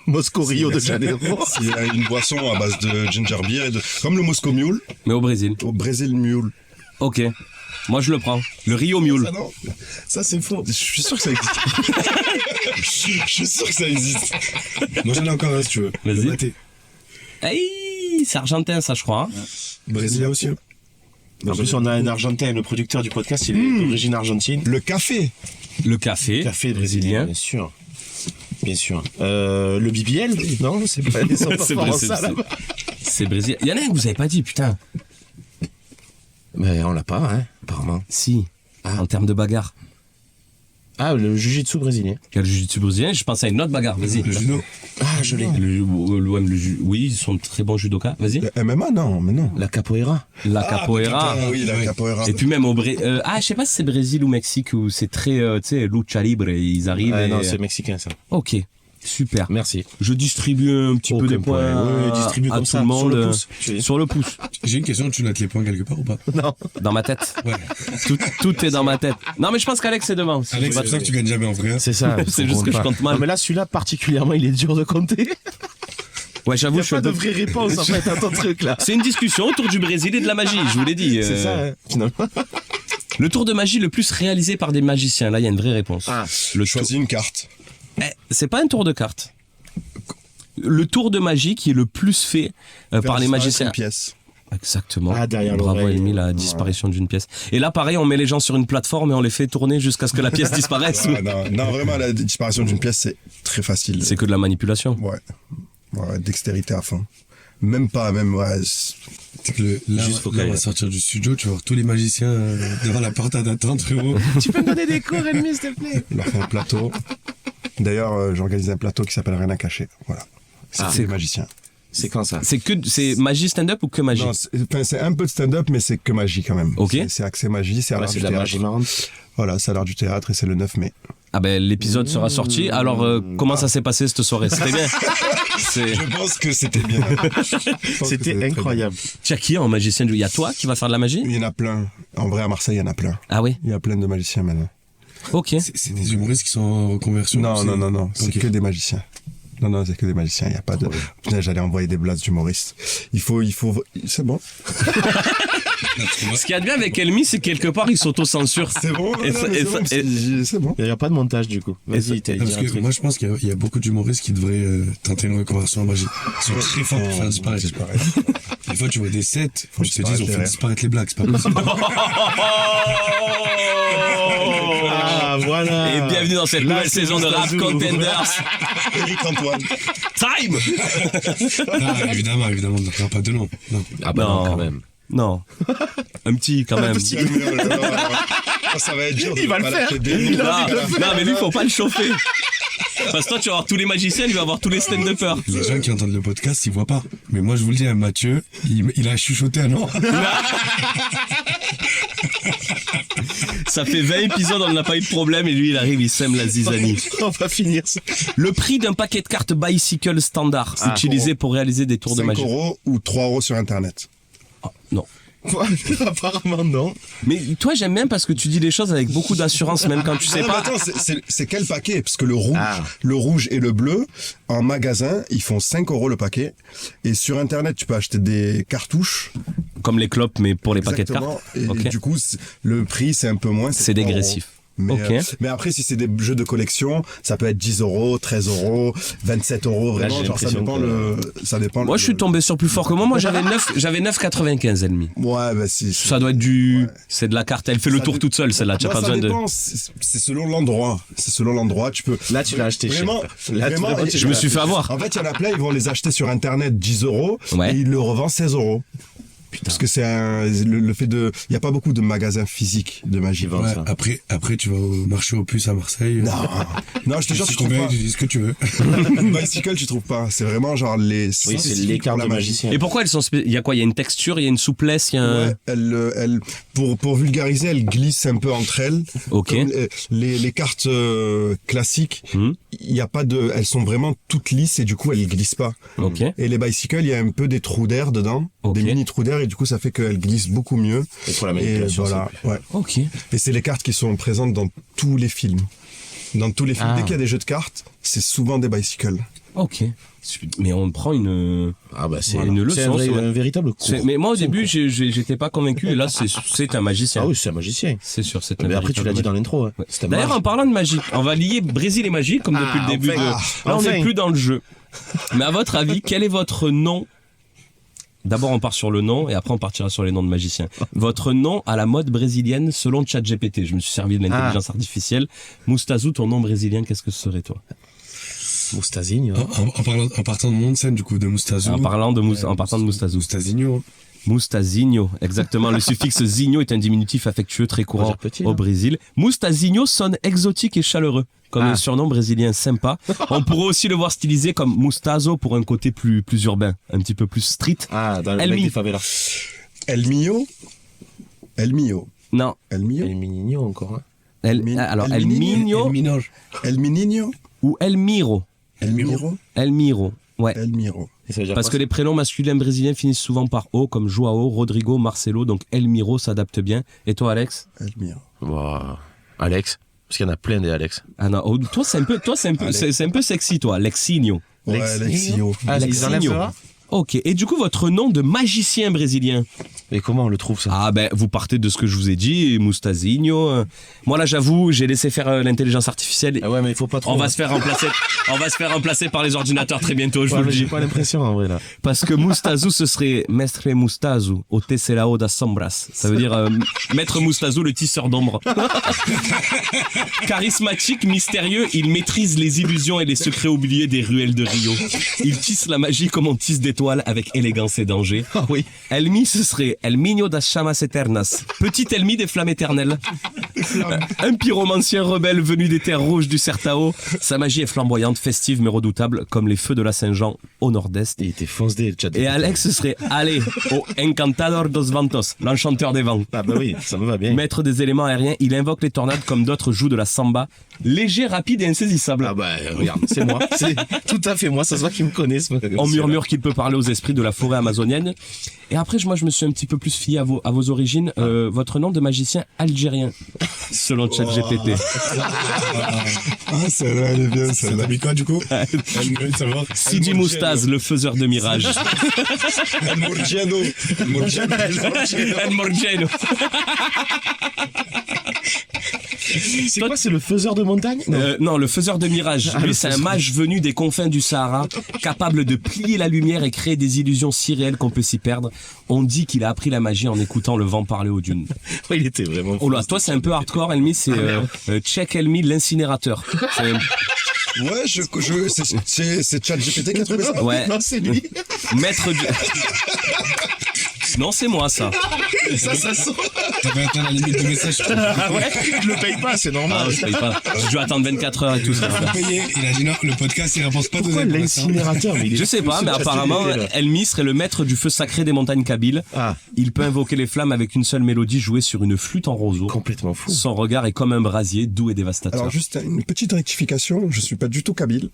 Moscou, Rio de Janeiro. Il y a une boisson à base de ginger beer et de... Comme le Moscow Mule. Mais au Brésil. Au Brésil Mule. Ok. Moi, je le prends. Le Rio Mule. Ça, non. Ça, c'est faux. Je suis sûr que ça existe. Je suis sûr que ça existe. Moi, j'en ai encore un si tu veux. Vas-y. Le maté. Aïe, c'est argentin, ça, je crois. Hein. Brésilien aussi. En plus, on a un Argentin, le producteur du podcast, il est d'origine argentine. Le café. Le café. Café brésilien. Bien sûr. Bien sûr. Le BBL? Non, c'est pas, ils sont pas forts en ça, là-bas. C'est brésilien. Il y en a un que vous avez pas dit, putain. Mais on l'a pas, hein, apparemment. Si. En termes de bagarre. Ah, le jiu-jitsu brésilien. Il y a le jiu-jitsu brésilien, je pense à une autre bagarre, vas-y. Le judo. Ah, je l'ai. Oui, ils sont très bons judokas, vas-y. Le MMA, non, mais non. La capoeira. La capoeira. putain, oui, la capoeira. Et puis même au Brésil. Je sais pas si c'est Brésil ou Mexique où c'est très, tu sais, lucha libre et ils arrivent. Ah, et... non, c'est mexicain, ça. Ok. Super. Merci. Je distribue un petit peu des points Oui, distribue à comme tout ça, le monde. sur le pouce. Sur le pouce. J'ai une question, tu notes les points quelque part ou pas? Non. Dans ma tête. Ouais. Tout est dans ma tête. Non, mais je pense qu'Alex est devant. Alex, c'est pour ça que tu gagnes jamais en vrai. Hein. C'est ça. C'est juste que je compte mal. Non, mais là, celui-là, particulièrement, il est dur de compter. Ouais, j'avoue, Il je suis n'y a pas un de peu... vraie réponse, en fait, à ton truc, là. C'est une discussion autour du Brésil et de la magie, je vous l'ai dit. C'est ça, hein, finalement. Le tour de magie le plus réalisé par des magiciens. Là, il y a une vraie réponse. Ah. Le Choisis une carte. C'est pas un tour de cartes. Le tour de magie qui est le plus fait par les magiciens. Une pièce. Exactement. Ah, derrière Bravo, l'oreille. Elmi, la disparition d'une pièce. Et là, pareil, on met les gens sur une plateforme et on les fait tourner jusqu'à ce que la pièce disparaisse. Ah, non, vraiment, la disparition d'une pièce, c'est très facile. C'est que de la manipulation. Ouais, dextérité à fond. Même pas, ouais. C'est que là, on va sortir du studio, tu vas voir tous les magiciens devant la porte à d'attente, frérot. Tu peux me donner des cours, Elmi, s'il te plaît? On leur fait un plateau. D'ailleurs, j'organise un plateau qui s'appelle Rien à cacher. Voilà. C'est les magiciens. C'est quand ça? C'est magie stand-up ou que magie? Non, c'est un peu de stand-up, mais c'est que magie quand même. Ok. C'est axé magie, c'est à l'art C'est du de la théâtre. magie marrante. Voilà, c'est à l'art du théâtre et c'est le 9 mai. Ah ben, l'épisode sera sorti. Alors, comment ça s'est passé cette soirée? C'était bien? Je pense que c'était bien. C'était incroyable. Tu as qui en magicien? Il y a toi qui va faire de la magie? Il y en a plein. En vrai, à Marseille, il y en a plein. Ah oui? Il y a plein de magiciens maintenant. Ok. C'est des humoristes qui sont en reconversion. Non. C'est Ok. que des magiciens. Non, c'est que des magiciens. Il n'y a pas de. Putain, j'allais envoyer des blagues d'humoristes. Il faut. C'est bon. Ce qu'il y a de bien avec Elmi, c'est que quelque part, il s'auto-censure. C'est bon. C'est bon. Il n'y a pas de montage, du coup. Vas-y, t'as dit Parce un que truc. moi, je pense qu'il y a beaucoup d'humoristes qui devraient tenter une reconversion en magie. Ils sont très forts pour faire disparaître. Des fois, tu vois des sets, ils te disent on fait disparaître les blagues, c'est pas possible. Ah, voilà. Et bienvenue dans cette nouvelle saison de Rap Contenders. Eric Antoine. Time! Ah, évidemment, on ne fera pas de nom. Non. Ah bah non, Non. quand même. Non. Un petit, quand même. Ça va être dur. Il va le faire. Non, mais lui, faut pas le chauffer. Parce que toi, tu vas avoir tous les magiciens, lui va avoir tous les stand-uppers. Les gens qui entendent le podcast, ils voient pas. Mais moi, je vous le dis, Mathieu, il a chuchoté un nom. Ça fait 20 épisodes, on n'a pas eu de problème, et lui, il arrive, il sème la zizanie. On va finir ça. Le prix d'un paquet de cartes Bicycle standard, utilisé pour réaliser des tours de 5 magie. € ou 3 € sur Internet. Oh, non. Apparemment, non. Mais toi, j'aime bien parce que tu dis les choses avec beaucoup d'assurance, même quand tu sais Non, pas. mais attends, c'est quel paquet? Parce que le rouge et le bleu, en magasin, ils font 5 € le paquet. Et sur Internet, tu peux acheter des cartouches. Comme les clopes, mais pour les paquets de Exactement. cartes. Et Ok. du coup, le prix, c'est un peu moins. C'est 3 €. dégressif. Mais, Ok. mais après, si c'est des jeux de collection, ça peut être 10 €, 13 €, 27 €, vraiment. j'ai Genre, ça l'impression dépend ça dépend. Moi, je suis tombé sur plus fort que moi. Moi, j'avais 9,95 ennemis. Ouais, bah si. Ça doit être c'est de la carte. Elle fait le Ça tour dé- toute seule, celle-là. Tu n'as Moi, pas ça besoin de. dépend, c'est selon l'endroit. C'est selon l'endroit. Tu peux. Là, tu l'as acheté cher. Vraiment, Là, vraiment, vraiment, tu Je me suis fait avoir. En fait, il y en a plein, ils vont les acheter sur Internet 10 € Ouais. et ils le revendent 16 €. Parce que c'est le fait de. Il n'y a pas beaucoup de magasins physiques de magie. Ouais, après, tu vas au marché aux puces à Marseille. Non, je te jure, tu tu trouves pas. tu dis ce que tu veux. Bicycle, tu trouves pas. C'est vraiment genre les. Oui, c'est l'écart de magicien. Et pourquoi elles sont il y a quoi? Il y a une texture, il y a une souplesse, il y a un. Ouais, elle, pour vulgariser, elle glisse un peu entre elles. Ok. Comme les cartes classiques, il y a pas de, elles sont vraiment toutes lisses et du coup elles glissent pas. Ok. Et les bicycles, il y a un peu des trous d'air dedans, Ok. des mini trous d'air et du coup ça fait qu'elles glissent beaucoup mieux. Et pour la manipulation, voilà, ouais. Ok. Et c'est les cartes qui sont présentes dans tous les films. Dans tous les films, dès qu'il y a des jeux de cartes, c'est souvent des bicycles. Ok. Mais on prend une. Ah bah c'est Une leçon, c'est un véritable cours. Mais moi au début j'étais pas convaincu et là c'est un magicien. Ah oui, c'est un magicien. C'est sûr, c'est un Mais après, tu l'as dit dans l'intro. Hein. Ouais. C'est un D'ailleurs, mage. en parlant de magie, on va lier Brésil et magie comme depuis le début enfin. de. Là, on Enfin. n'est plus dans le jeu. Mais à votre avis, quel est votre nom D'abord, on part sur le nom et après, on partira sur les noms de magiciens. Votre nom à la mode brésilienne selon ChatGPT. Je me suis servi de l'intelligence artificielle. Moustazou, ton nom brésilien, qu'est-ce que ce serait, toi? Moustazinho. En partant de mon scène, du coup, de Moustazou. En partant de Moustazou. Moustazinho. Moustazinho, exactement. Le suffixe zinho est un diminutif affectueux très courant au Brésil. Moustazinho sonne exotique et chaleureux, comme un surnom brésilien sympa. On pourrait aussi le voir stylisé comme Mustazo pour un côté plus urbain, un petit peu plus street. Ah, dans le mec des favelas. El Mio. Non. El Mio. El Menino encore. Hein. El Minho El Menino. ou El Miro. El Miro. El Miro. Ouais. El Miro. Parce que les prénoms masculins brésiliens finissent souvent par O, comme Joao, Rodrigo, Marcelo, donc El Miro s'adapte bien. Et toi, Alex? El Miro. Wow. Alex, parce qu'il y en a plein des Alex. Ah non, toi c'est un peu sexy, toi, Lexinho. Ouais, Alexio. Lexinho. Ok, et du coup, votre nom de magicien brésilien? Et comment on le trouve, ça? Ah ben, vous partez de ce que je vous ai dit, Moustazinho. Moi là, j'avoue, j'ai laissé faire l'intelligence artificielle. Ah ouais, mais il faut pas trop. On va se faire remplacer par les ordinateurs très bientôt, je vous le dis. J'ai pas l'impression, en vrai, là. Parce que Moustazou, ce serait Mestre Moustazou, o tecelao das sombras. Ça veut dire Maître Moustazou, le tisseur d'ombre. Charismatique, mystérieux, il maîtrise les illusions et les secrets oubliés des ruelles de Rio. Il tisse la magie comme on tisse des toiles avec élégance et danger. Ah oui. Elmi, ce serait El Minho das chamas eternas. Petit Elmi des flammes éternelles. Un pyromancien rebelle venu des terres rouges du Sertao. Sa magie est flamboyante, festive mais redoutable, comme les feux de la Saint-Jean au nord-est. Il était foncé, le chat. Et Alex, ce serait Ale, o Encantador dos Ventos, l'enchanteur des vents. Ah bah oui, ça me va bien. Maître des éléments aériens, il invoque les tornades comme d'autres jouent de la samba. Léger, rapide et insaisissable. Ah bah regarde, c'est moi. C'est tout à fait moi, ça se voit qu'ils me connaissent. On murmure qu'il peut parler aux esprits de la forêt amazonienne. Et après, moi, je me suis un petit peu plus fié à vos origines. Votre nom de magicien algérien, selon ChatGPT. Ah, celle-là, elle est bien, celle-là. T'as mis quoi, du coup? Sidi Moustaz, le faiseur de mirages. El Morgiano. El Morgiano. C'est quoi, c'est le faiseur de montagne? Non, le faiseur de mirages. Lui, c'est un mage venu des confins du Sahara, capable de plier la lumière et créer des illusions si réelles qu'on peut s'y perdre. On dit qu'il a appris la magie en écoutant le vent parler aux dunes. Ouais, il était vraiment. Oh là, toi, c'est un peu hardcore, Elmi, c'est Check Elmi, l'incinérateur. Ouais, c'est ChatGPT qui a trouvé ça. Ouais. Non, c'est lui. Maître du... Non, c'est moi, ça. Ça sent. Tu peux attendre la limite de message. Ah ouais, je le paye pas, c'est normal. Ah, je paye pas. Je dois attendre 24 heures et tout ça. Payé. Il a dit non, le podcast, il rapporte pas de Pourquoi l'incinérateur? Je sais pas, mais apparemment, Elmi serait le maître du feu sacré des montagnes kabyles. Ah. Il peut invoquer les flammes avec une seule mélodie jouée sur une flûte en roseau. Complètement fou. Son regard est comme un brasier, doux et dévastateur. Alors juste une petite rectification, je suis pas du tout kabyle.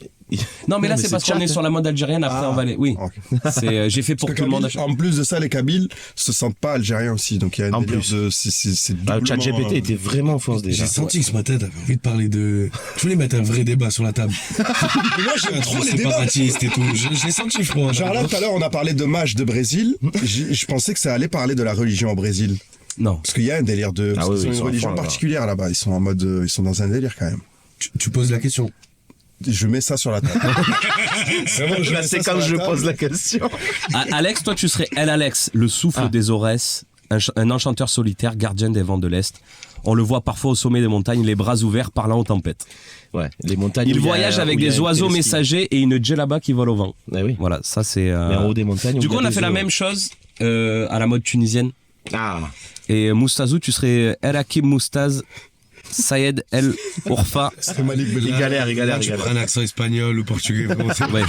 Non, mais là, c'est parce qu'on est sur la mode algérienne, après on va aller... Oui, okay. J'ai fait pour tout le monde. En plus de ça, les Kabyles se sentent pas algériens aussi, donc il y a une délire de... C'est le chat GPT était vraiment fausse déjà. J'ai senti que ce matin, t'avais envie de parler de... Je voulais mettre un vrai débat sur la table. Moi, j'aime trop les débats. Séparatiste et tout. Je l'ai senti froid. Genre là, tout à l'heure, on a parlé de mages de Brésil. Je pensais que ça allait parler de la religion au Brésil. Non. Parce qu'il y a un délire de... Ah oui, ils ont une religion particulière là-bas. Ils sont en mode... Ils sont dans un délire quand même. Tu poses la question. Je mets ça sur la table. Là, c'est quand je pose la question. Alex, toi, tu serais El Alex, le souffle des Aurès, un enchanteur solitaire, gardien des vents de l'Est. On le voit parfois au sommet des montagnes, les bras ouverts, parlant aux tempêtes. Ouais, les montagnes. Il voyage avec des oiseaux messagers et une djellaba qui vole au vent. Ah oui. Voilà, ça c'est... Mais en haut des montagnes. Du coup, on a fait la même chose à la mode tunisienne. Ah. Et Moustazou, tu serais El Hakim Moustaz, Sayed El Ourfa. Il galère. Tu prends un accent espagnol ou portugais. Ouais.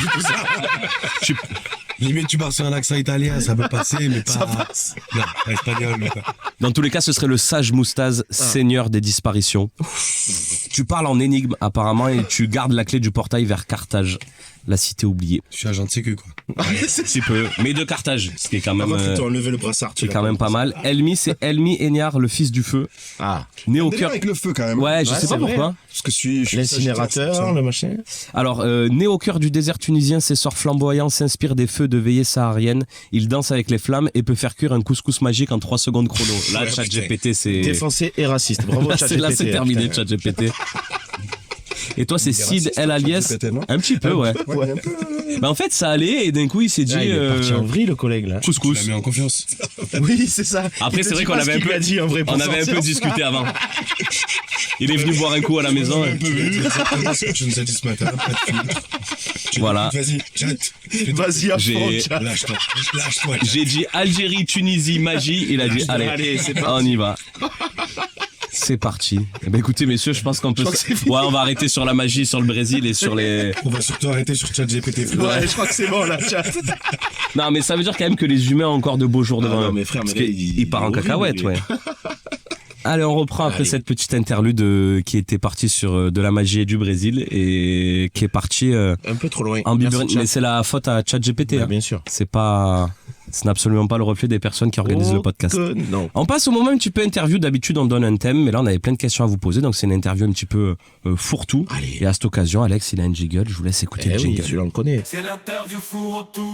Limite, tu pars sur un accent italien, ça peut passer, mais pas... Ça passe. Non, pas espagnol. Mais pas. Dans tous les cas, ce serait le sage Moustaz, seigneur des disparitions. Tu parles en énigme, apparemment, et tu gardes la clé du portail vers Carthage, la cité oubliée. Je suis agent de sécu, quoi. Si peu. Mais de Carthage, ce qui est quand même... enlevé le brassard. C'est quand même pas mal. Elmi, c'est Elmi Enyar, le fils du feu. Ah. Né au cœur... avec le feu, quand même. Ouais, je sais pas pourquoi. Parce que je suis l'incinérateur, le machin. Alors, né au cœur du désert tunisien, ses sorts flamboyants s'inspirent des feux de veillée saharienne. Il danse avec les flammes et peut faire cuire un couscous magique en 3 secondes chrono. Là, ChatGPT, c'est... Défoncé et raciste. Bravo, ChatGPT. Là, c'est terminé, ChatGPT. Et toi, c'est Sid El Alias. ChatGPT, non Un petit peu, ouais. Ouais, un peu. Bah, en fait, ça allait et d'un coup, il s'est dit. Ah, il est parti en vrille, le collègue, là. Tu Couscous. l'as mis en confiance. Oui, c'est ça. Après, Il c'est te vrai dit qu'on pas avait ce un qu'il peu a dit en vrai. On avait un peu discuté avant. Il est venu boire un coup à la maison. Un peu vu. Exactement ce que tu nous as dit ce matin. Pas de filtre. Voilà. Vas-y, chat. Vas-y, à J'ai- fond, chat. Lâche-toi. Lâche-toi. J'ai dit Algérie, Tunisie, magie. Il a dit allez, on y va. C'est parti. Eh ben écoutez messieurs, je pense qu'on peut. Ouais, on va arrêter sur la magie, sur le Brésil et sur les. On va surtout arrêter sur ChatGPT. Ouais, je crois que c'est bon, là, chat. Non, mais ça veut dire quand même que les humains ont encore de beaux jours devant non, eux. mais frère, Parce mais là, qu'il part en est horrible, cacahuète, lui. ouais. Allez, on reprend après Allez. cette petite interlude qui était partie sur de la magie et du Brésil et qui est partie Un peu trop loin. en Merci, biberine. chat. Mais c'est la faute à ChatGPT. Bah, hein. bien sûr. C'est pas, c'est absolument pas le reflet des personnes qui organisent le podcast. Non. On passe au moment un petit peu interview. D'habitude, on donne un thème, mais là, on avait plein de questions à vous poser. Donc, c'est une interview un petit peu fourre-tout. Allez. Et à cette occasion, Alex, il a un jingle. Je vous laisse écouter Eh le oui, jingle. celui-là, on le connaît. C'est l'interview fourre-tout.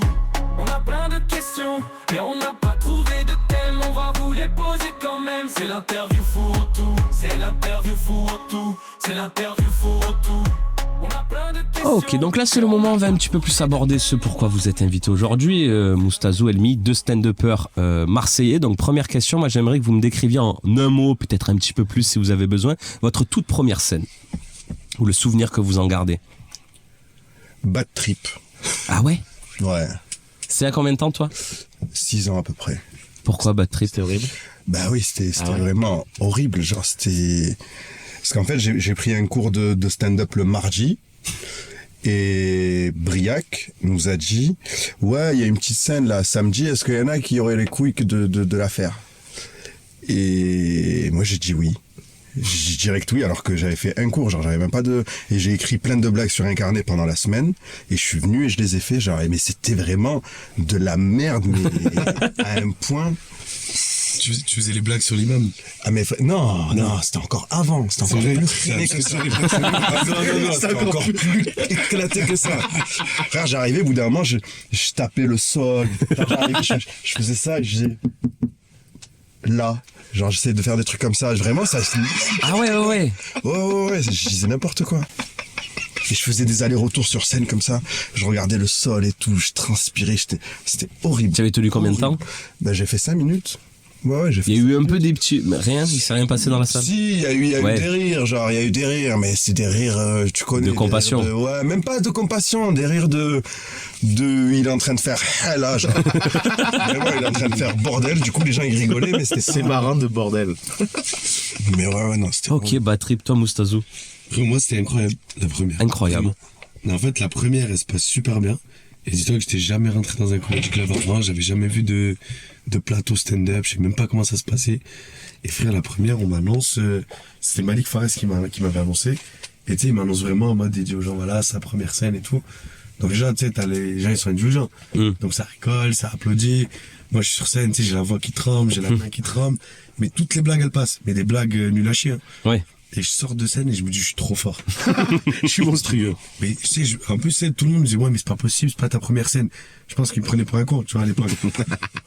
On a plein de questions, mais on n'a pas trouvé de thème. On va vous les poser quand même. C'est l'interview fourre-tout. C'est l'interview fourre-tout. C'est l'interview fourre-tout. On a plein de questions. Ok, donc là c'est le moment, on va un petit peu plus aborder ce pourquoi vous êtes invité aujourd'hui, Moustazou, Elmi, deux stand-uppers marseillais. Donc première question, moi j'aimerais que vous me décriviez en un mot, peut-être un petit peu plus si vous avez besoin, votre toute première scène, ou le souvenir que vous en gardez. Bad trip. Ah ouais? Ouais. C'est à combien de temps toi? 6 ans à peu près. Pourquoi Bad Trip? C'était horrible. Bah oui, c'était Ah ouais. vraiment horrible. Genre, c'était. Parce qu'en fait, j'ai pris un cours de stand-up le mardi. Et Briac nous a dit, ouais, il y a une petite scène là samedi, est-ce qu'il y en a qui auraient les couilles de la faire? Et moi j'ai dit oui. J'ai dit direct oui, alors que j'avais fait un cours, genre j'avais même pas de... Et j'ai écrit plein de blagues sur un carnet pendant la semaine, et je suis venu et je les ai fait, genre, mais c'était vraiment de la merde, mais à un point... Tu faisais les blagues sur l'imam. Ah mais non, c'était encore avant, c'était encore vrai. plus C'est freiné parce que que ça. sur les blagues sur l'imam. Non, C'était encore plus éclaté que ça. Frère, j'arrivais, au bout d'un moment, je tapais le sol. J'arrivais, je faisais ça, et je disais là. Genre, j'essayais de faire des trucs comme ça. Vraiment, ça. Ah ouais. Ouais, je disais n'importe quoi. Et je faisais des allers-retours sur scène comme ça. Je regardais le sol et tout, je transpirais, c'était horrible. Tu avais tenu combien de temps? Ben, j'ai fait 5 minutes. Ouais, j'ai fait. Il y a eu un peu des petits... Mais rien, il s'est rien passé dans la salle? Si, il y a eu Ouais. des rires, genre, il y a eu des rires, mais c'est des rires, tu connais. De des compassion. rires ouais, même pas de compassion, des rires de, il est en train de faire, là, genre. Vraiment, il est en train de faire bordel, du coup, les gens, ils rigolaient, mais C'est marrant de bordel. Mais ouais, non, c'était. Ok, Bad Trip, toi Moustazou. Moi, c'était incroyable, la première. Incroyable. Vraiment. Mais en fait, la première, elle se passe super bien. Et dis-toi que j'étais jamais rentré dans un comedy club avant, j'avais jamais vu de plateau stand-up, je sais même pas comment ça se passait. Et frère, la première, on m'annonce, c'était Malik Fares qui m'avait annoncé. Et tu sais, il m'annonce vraiment en mode, il dit aux gens, voilà, sa première scène et tout. Donc déjà, tu sais, les gens, ils sont indulgents. Donc ça rigole, ça applaudit. Moi, je suis sur scène, tu sais, j'ai la voix qui tremble, j'ai la main qui tremble. Mais toutes les blagues, elles passent. Mais des blagues nulles à chier. Hein. Ouais. Et je sors de scène et je me dis, je suis trop fort. Je suis monstrueux. Mais tu sais, en plus, tout le monde me dit, ouais, mais c'est pas possible, c'est pas ta première scène. Je pense qu'ils me prenaient pour un con, tu vois, à l'époque.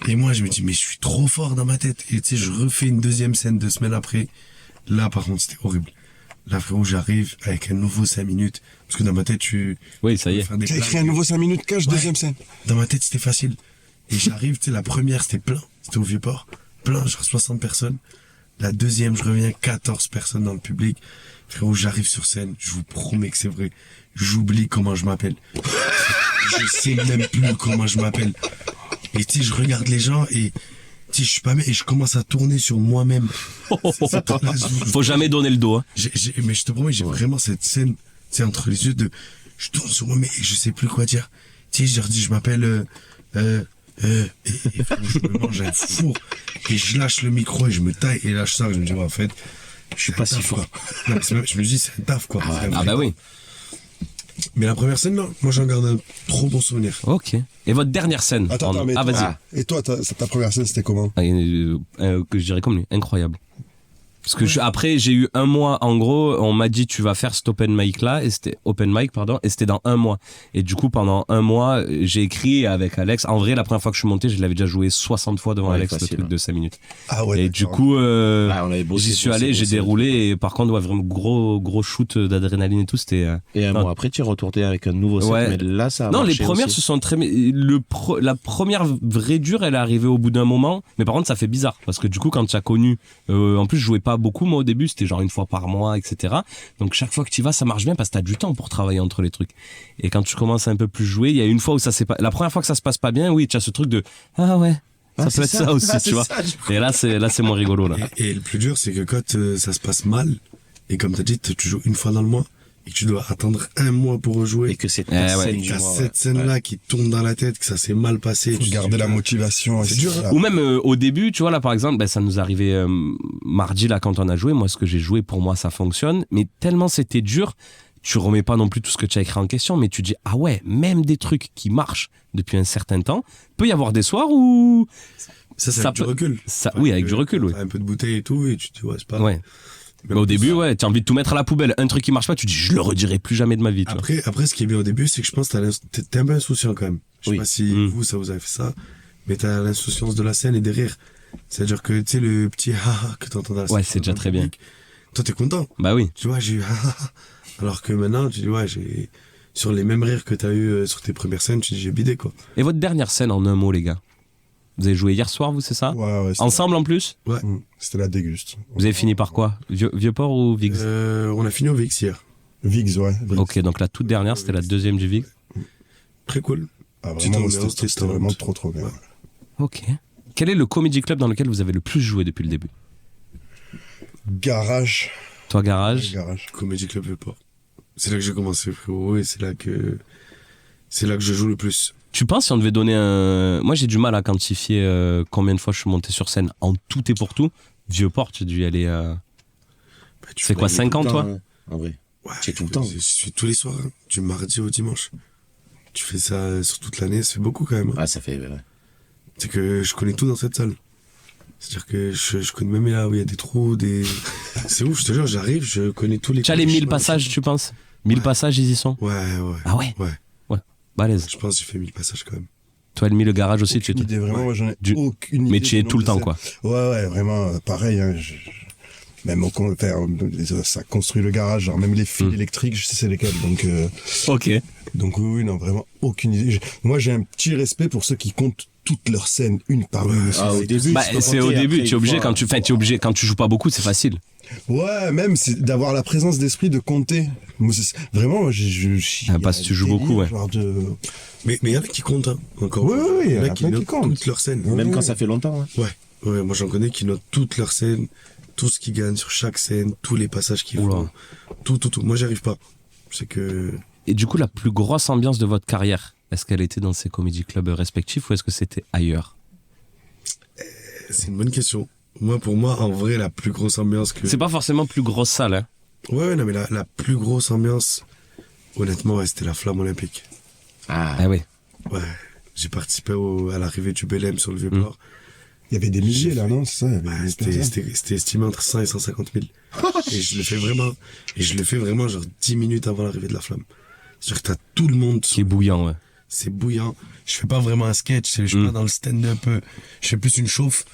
Et moi, je me dis, mais je suis trop fort dans ma tête. Et tu sais, je refais une deuxième scène 2 semaines après. Là, par contre, c'était horrible. Là, frérot, j'arrive avec un nouveau 5 minutes. Parce que dans ma tête, Oui, ça y est. T'as écrit un nouveau 5 minutes cash, deuxième scène. Dans ma tête, c'était facile. Et j'arrive, tu sais, la première, c'était plein. C'était au Vieux-Port. Plein, genre 60 personnes. La deuxième, je reviens 14 personnes dans le public. Frérot, j'arrive sur scène, je vous promets que c'est vrai. J'oublie comment je m'appelle. Je sais même plus comment je m'appelle. Et tu sais, je regarde les gens et tu sais, je suis pas et je commence à tourner sur moi-même. Faut jamais donner le dos. Hein. Mais je te promets, j'ai vraiment cette scène, tu sais, entre les yeux de, je tourne sur moi-même et je sais plus quoi dire. Tu sais, je leur dis, je m'appelle, et je me mange un four et je lâche le micro et je me taille et là je sors et je me dis, ouais, en fait, je suis pas si fort. Non, je me dis, c'est un taf, quoi. Ah bah oui. Mais la première scène, non, moi j'en garde un trop bon souvenir. Ok. Et votre dernière scène? Attends, mais vas-y. Et toi, ta première scène, c'était comment? Que je dirais comme lui, incroyable. Parce que après, j'ai eu un mois, en gros, on m'a dit tu vas faire cet open mic là, et c'était dans un mois. Et du coup, pendant un mois, j'ai écrit avec Alex. En vrai, la première fois que je suis monté, je l'avais déjà joué 60 fois devant Alex, facile, le truc de 5 minutes. Ah ouais. Et du coup, on avait bossé, j'y suis allé, j'ai déroulé, et par contre, ouais, vraiment gros shoot d'adrénaline et tout, c'était. Et un mois après, tu es retourné avec un nouveau set, Ouais. mais là, ça a Non, les marché premières aussi. se sont très. La première vraie dure, elle est arrivée au bout d'un moment. Mais par contre, ça fait bizarre. Parce que du coup, quand tu as connu. En plus, je jouais pas beaucoup, moi, au début. C'était genre une fois par mois, etc. Donc, chaque fois que tu y vas, ça marche bien parce que tu as du temps pour travailler entre les trucs. Et quand tu commences à un peu plus jouer, il y a une fois où ça s'est pas. La première fois que ça se passe pas bien, oui, tu as ce truc de. Ah ouais. Ça peut être ça aussi, tu vois. Et là, c'est moins rigolo, là. Et le plus dur, c'est que quand ça se passe mal, et comme t'as dit, tu joues une fois dans le mois, et que tu dois attendre un mois pour rejouer. Et que c'est ta scène du t'as mois. cette scène-là qui tourne dans la tête, que ça s'est mal passé. Faut garder la motivation. C'est dur, hein. Ou même au début, tu vois, là, par exemple, ça nous arrivait mardi, là, quand on a joué. Moi, ce que j'ai joué, pour moi, ça fonctionne. Mais tellement c'était dur, tu remets pas non plus tout ce que tu as écrit en question, mais tu dis, ah ouais, même des trucs qui marchent depuis un certain temps, peut y avoir des soirs où... Ça avec du recul. Oui, avec du recul, oui. T'as un peu de bouteille et tout, et tu te dis, ouais, c'est pas... Ouais. Mais au début, ouais, tu as envie de tout mettre à la poubelle. Un truc qui marche pas, tu dis, je le redirai plus jamais de ma vie. Après, ce qui est bien au début, c'est que je pense que t'es un peu insouciant quand même. Je sais pas si ça vous avez fait ça, mais t'as l'insouciance de la scène et des rires. C'est-à-dire que, tu sais, le petit haha que t'entends dans la scène. Ouais, c'est déjà très bien. Toi, t'es content. Bah oui. Tu vois, j'ai eu haha. Alors que maintenant, tu dis, ouais, sur les mêmes rires que t'as eu sur tes premières scènes, tu dis, j'ai bidé, quoi. Et votre dernière scène en un mot, les gars? Vous avez joué hier soir, vous, c'est ça? Ouais. Ensemble en plus? Ouais. C'était la déguste. Vous avez fini par quoi? Vieux-Port ou Vix? On a fini au Vix hier. Vix, ouais. Ok, donc la toute dernière, c'était la deuxième du Vix. Très cool. Ah, vraiment, c'était vraiment trop bien. Ouais. Ok. Quel est le comedy club dans lequel vous avez le plus joué depuis le début? Garage. Toi, Garage? Comedy Club Vieux-Port. C'est là que j'ai commencé, frérot, et c'est là que je joue le plus. Tu penses si on devait donner un... Moi, j'ai du mal à quantifier combien de fois je suis monté sur scène en tout et pour tout. Vieux-Port, tu as dû y aller... C'est quoi, 5 ans, toi? En vrai. Ouais, c'est tout le temps. C'est tous les soirs, hein, du mardi au dimanche. Tu fais ça sur toute l'année, ça fait beaucoup quand même. Hein. Ah, ça fait... Ouais. C'est que je connais tout dans cette salle. C'est-à-dire que je connais même là où il y a des trous, c'est ouf, je te jure, j'arrive, je connais tous les... Tu as les 1000 passages, tu penses? 1000 passages, ils y sont? Ouais. Ah ouais? Ouais. Balèze. Je pense que j'ai fait 1000 passages quand même. Toi, le Garage aussi, aucune idée, vraiment, ouais. J'en ai aucune idée. Mais tu y es tout le temps, quoi. Ouais, vraiment, pareil. Hein, même ça construit le garage, genre même les fils électriques, je sais c'est lesquels. Donc, ok. Donc oui, non, vraiment aucune idée. Moi, j'ai un petit respect pour ceux qui comptent toutes leurs scènes une par une. Au début, c'est au début, tu es obligé quand tu joues pas beaucoup, c'est facile. Ouais, même c'est d'avoir la présence d'esprit de compter. Moi, vraiment, parce que tu joues beaucoup, ouais. Mais il y en a qui comptent, hein, encore. Oui, il y en a qui notent toutes leurs scènes. Même quand ça fait longtemps. Hein. Ouais, moi j'en connais qui notent toutes leurs scènes, tout ce qu'ils gagnent sur chaque scène, tous les passages qu'ils font. Tout. Moi, j'y arrive pas. C'est que... Et du coup, la plus grosse ambiance de votre carrière, est-ce qu'elle était dans ces comédie clubs respectifs ou est-ce que c'était ailleurs? C'est une bonne question. Pour moi, en vrai, la plus grosse ambiance que... C'est pas forcément plus grosse salle, hein. Ouais, non, mais la plus grosse ambiance, honnêtement, c'était la Flamme Olympique. Ah ouais. Ouais. J'ai participé à l'arrivée du Belém sur le Vieux-Port. Il y avait des milliers là, non? C'est ça? C'était estimé entre 100 et 150 000. Et je le fais vraiment genre 10 minutes avant l'arrivée de la Flamme. C'est-à-dire que t'as tout le monde... Qui est bouillant, ouais. C'est bouillant. Je fais pas vraiment un sketch, je suis pas dans le stand-up. Je fais plus une chauffe.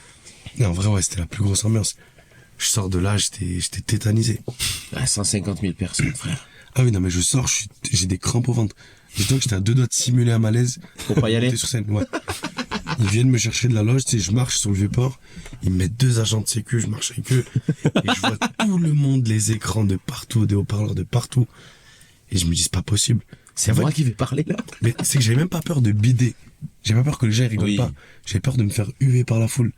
Non, en vrai, ouais, c'était la plus grosse ambiance. Je sors de là, j'étais tétanisé. 150 000 personnes, frère. Ah oui, non, mais je sors, j'ai des crampes au ventre. Dis-toi que j'étais à 2 doigts de simuler un malaise. Pour pas y aller sur scène, ouais. Ils viennent me chercher de la loge, tu sais, je marche sur le Vieux-Port, ils me mettent 2 agents de sécu, je marche avec eux, et je vois tout le monde, les écrans de partout, des haut-parleurs de partout. Et je me dis, c'est pas possible. C'est moi qui vais parler là. Mais c'est que j'avais même pas peur de bider. J'avais pas peur que les gens rigolent pas. J'avais peur de me faire huer par la foule.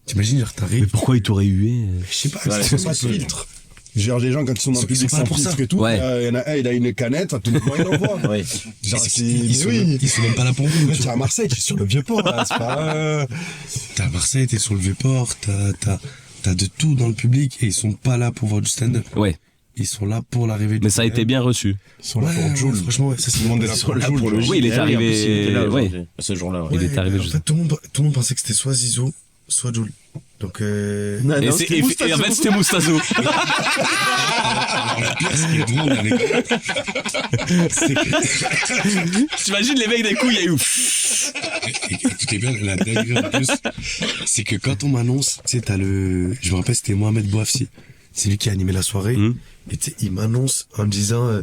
T'imagines, genre, t'arrives. Mais pourquoi ils t'auraient hué? Je sais pas, c'est pas de filtre. Genre, les gens, quand ils sont dans le public, sans filtre et tout, ouais. Il y en a un, il a une canette, tout le monde, il envoie. Ouais. Genre, ils sont même pas là pour vous. T'es à Marseille, t'es sur le Vieux-Port, là, c'est pas... T'es à Marseille, t'es sur le Vieux-Port, t'as de tout dans le public, et ils sont pas là pour voir du stand-up. Ouais. Ils sont là pour l'arrivée du Mais ça a été bien reçu. Ils sont là pour Jules. Franchement, ouais, ça c'est le monde est là pour Jules. Oui, il est arrivé. Ce jour-là. Il est arrivé en fait, tout le monde pensait que c'était soit Zizou, soit Jules. Donc, Et en fait, c'était Moustazou. Alors, le pire, c'est que tout le monde avait... T'imagines les mecs d'un coup, il y a eu... Écoutez bien, la dinguerie en plus, c'est que quand on m'annonce, tu sais, t'as le... Je me rappelle, c'était Mohamed Bouafsi. C'est lui qui a animé la soirée. Et tu sais, il m'annonce en me disant...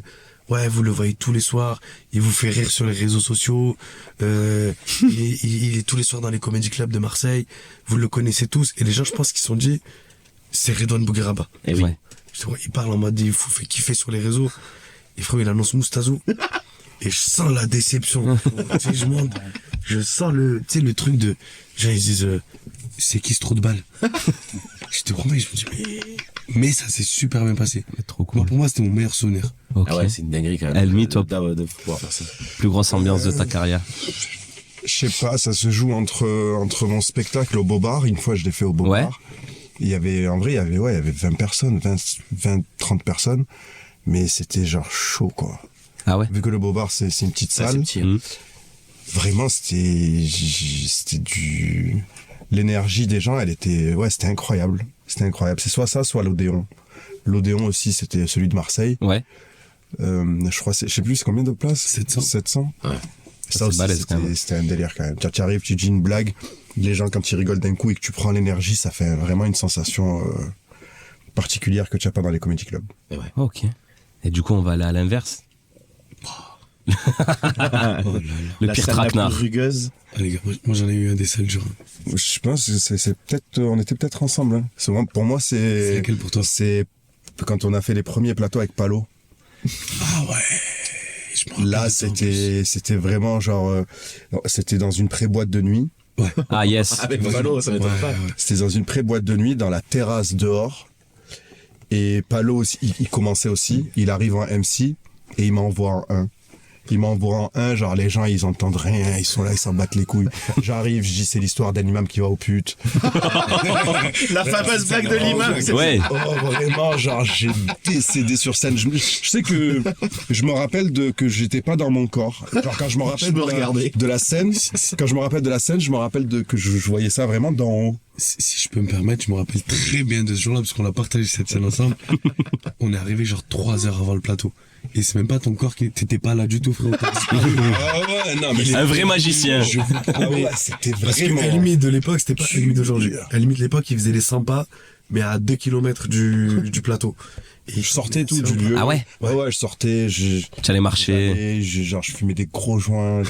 ouais, vous le voyez tous les soirs, il vous fait rire sur les réseaux sociaux, il est tous les soirs dans les comedy clubs de Marseille, vous le connaissez tous, et les gens, je pense qu'ils se sont dit, c'est Redouane Bougueraba. Et oui. Il parle en mode, il vous fait kiffer sur les réseaux, et frère, il annonce Moustazou, et je sens la déception. Tu sais, je sens le truc de, genre, ils disent, c'est qui ce trou de balle? Je te promets, je me dis, mais ça s'est super bien passé. Trop cool. Moi, pour moi, c'était mon meilleur souvenir. Okay. Ah ouais, c'est une dinguerie quand même. Elmi, toi, de pouvoir faire ça. Plus grosse ambiance de ta carrière. Je sais pas, ça se joue entre mon spectacle au Bobard. Une fois, je l'ai fait au Bobard. Ouais. Il y avait 20 personnes, 30 personnes. Mais c'était genre chaud, quoi. Ah ouais? Vu que le Bobard, c'est une petite salle. C'est petit, Vraiment, c'était l'énergie des gens, c'était incroyable. C'était incroyable. C'est soit ça, soit l'Odéon. L'Odéon aussi, c'était celui de Marseille. Ouais. Je sais plus, c'est combien de places? 700. Ouais. Ça aussi, balèze, quand même. c'était un délire quand même. Tu arrives, tu dis une blague, les gens quand ils rigolent d'un coup et que tu prends l'énergie, ça fait vraiment une sensation particulière que tu n'as pas dans les comedy clubs. Et ouais. Ok. Et du coup, on va aller à l'inverse. Le pire traquenard. Rugueuse. Ah, les gars, moi j'en ai eu un des seuls jours. Je pense que c'est peut-être, on était peut-être ensemble. Hein. Pour moi, C'est laquelle pour toi? C'est quand on a fait les premiers plateaux avec Palo. Ah ouais. Là, c'était vraiment genre, c'était dans une pré-boîte de nuit. Ouais. Ah yes. Avec Palo, ça m'étonne pas. C'était dans une pré-boîte de nuit, dans la terrasse dehors. Et Palo aussi, il commençait aussi. Il arrive en MC et il m'envoie en 1. Il m'envoie en 1, genre les gens ils entendent rien, ils sont là, ils s'en battent les couilles. J'arrive, je dis c'est l'histoire d'un imam qui va aux putes. La fameuse blague de l'imam. Ouais. Oh vraiment, genre j'ai décédé sur scène. Je sais que je me rappelle que j'étais pas dans mon corps. Genre quand je me rappelle de la scène, quand je me rappelle de la scène, je me rappelle que je voyais ça vraiment d'en haut. Si je peux me permettre, je me rappelle très bien de ce jour-là parce qu'on a partagé cette scène ensemble. On est arrivé genre 3 heures avant le plateau. Et c'est même pas ton corps t'étais pas là du tout, frérot. Ah ouais, non, mais un vrai magicien. Ah ouais, c'était parce que vraiment... Elmi de l'époque, c'était pas Elmi d'aujourd'hui. Elmi de l'époque, il faisait les 100 pas, mais à 2 km du plateau. Et je sortais tout du lieu. Ah ouais? Ouais, je sortais. Tu allais marcher. Je fumais des gros joints.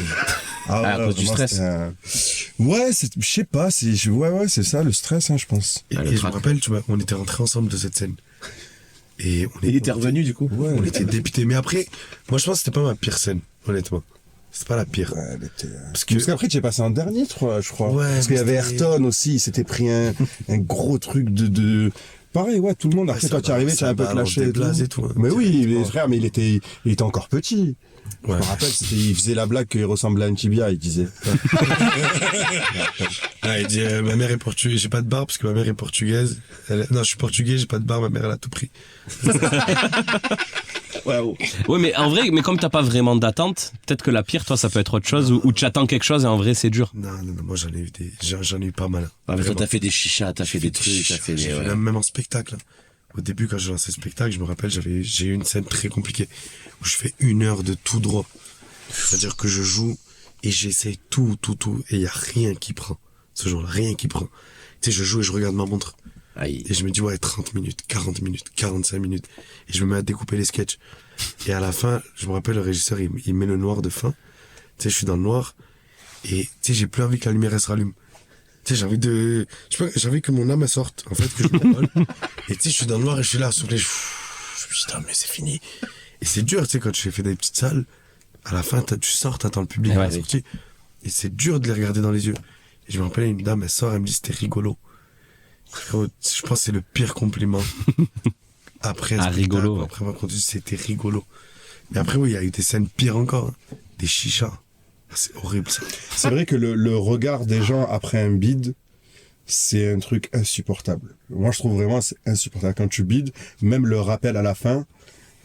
À cause du stress. Ouais, je sais pas. Ouais, c'est ça, le stress, hein, je pense. Et je me rappelle, tu vois, on était rentrés ensemble de cette scène. Et il était revenu du coup. Ouais, on était dépités. Mais après, moi je pense que c'était pas ma pire scène, honnêtement. C'était pas la pire. Ouais, parce qu'après tu es passé en dernier, je crois. Ouais, parce qu'il y avait Ayrton aussi, il s'était pris un gros truc de... Pareil, ouais, tout le monde. Après, toi, tu es arrivé, tu as un peu clashé et tout. Mais oui, les frères, mais il était encore petit. Ouais. Je me rappelle, il faisait la blague qu'il ressemblait à un tibia, il disait. Il dit, ma mère est portugaise, j'ai pas de barbe parce que ma mère est portugaise. Non, je suis portugais, j'ai pas de barbe, ma mère elle a tout pris. Wow. Ouais, mais en vrai, comme t'as pas vraiment d'attente, peut-être que la pire, toi, ça peut être autre chose, où tu attends quelque chose et en vrai, c'est dur. Non, moi j'en ai eu pas mal. Ah, mais toi, t'as fait des chichas, t'as fait des trucs, t'as fait des... Même en spectacle. Au début, quand j'ai lancé le spectacle, je me rappelle, j'ai eu une scène très compliquée où je fais 1 heure de tout droit. C'est-à-dire que je joue et j'essaye tout, et il y a rien qui prend. Ce jour-là, rien qui prend. Tu sais, je joue et je regarde ma montre. Aïe. Et je me dis, ouais, 30 minutes, 40 minutes, 45 minutes. Et je me mets à découper les sketchs. Et à la fin, je me rappelle, le régisseur, il met le noir de fin. Tu sais, je suis dans le noir. Et, tu sais, j'ai plus envie que la lumière, elle se rallume. Tu sais, j'ai envie que mon âme, elle sorte. En fait, que je m'envole. Et tu sais, je suis dans le noir et je suis là, sur les... Je me dis, putain, mais c'est fini. Et c'est dur, tu sais, quand j'ai fait des petites salles, à la fin, tu sors, t'attends le public à la sortie. Et c'est dur de les regarder dans les yeux. Et je me rappelle, une dame, elle sort, elle me dit, c'était rigolo. Je pense que c'est le pire compliment. Après, rigolo. Ouais. Après, quand tu dis c'était rigolo. Mais après, oui, il y a eu des scènes pires encore. Hein. Des chichas. C'est horrible, ça. C'est vrai que le regard des gens après un bide, c'est un truc insupportable. Moi, je trouve vraiment c'est insupportable. Quand tu bides, même le rappel à la fin,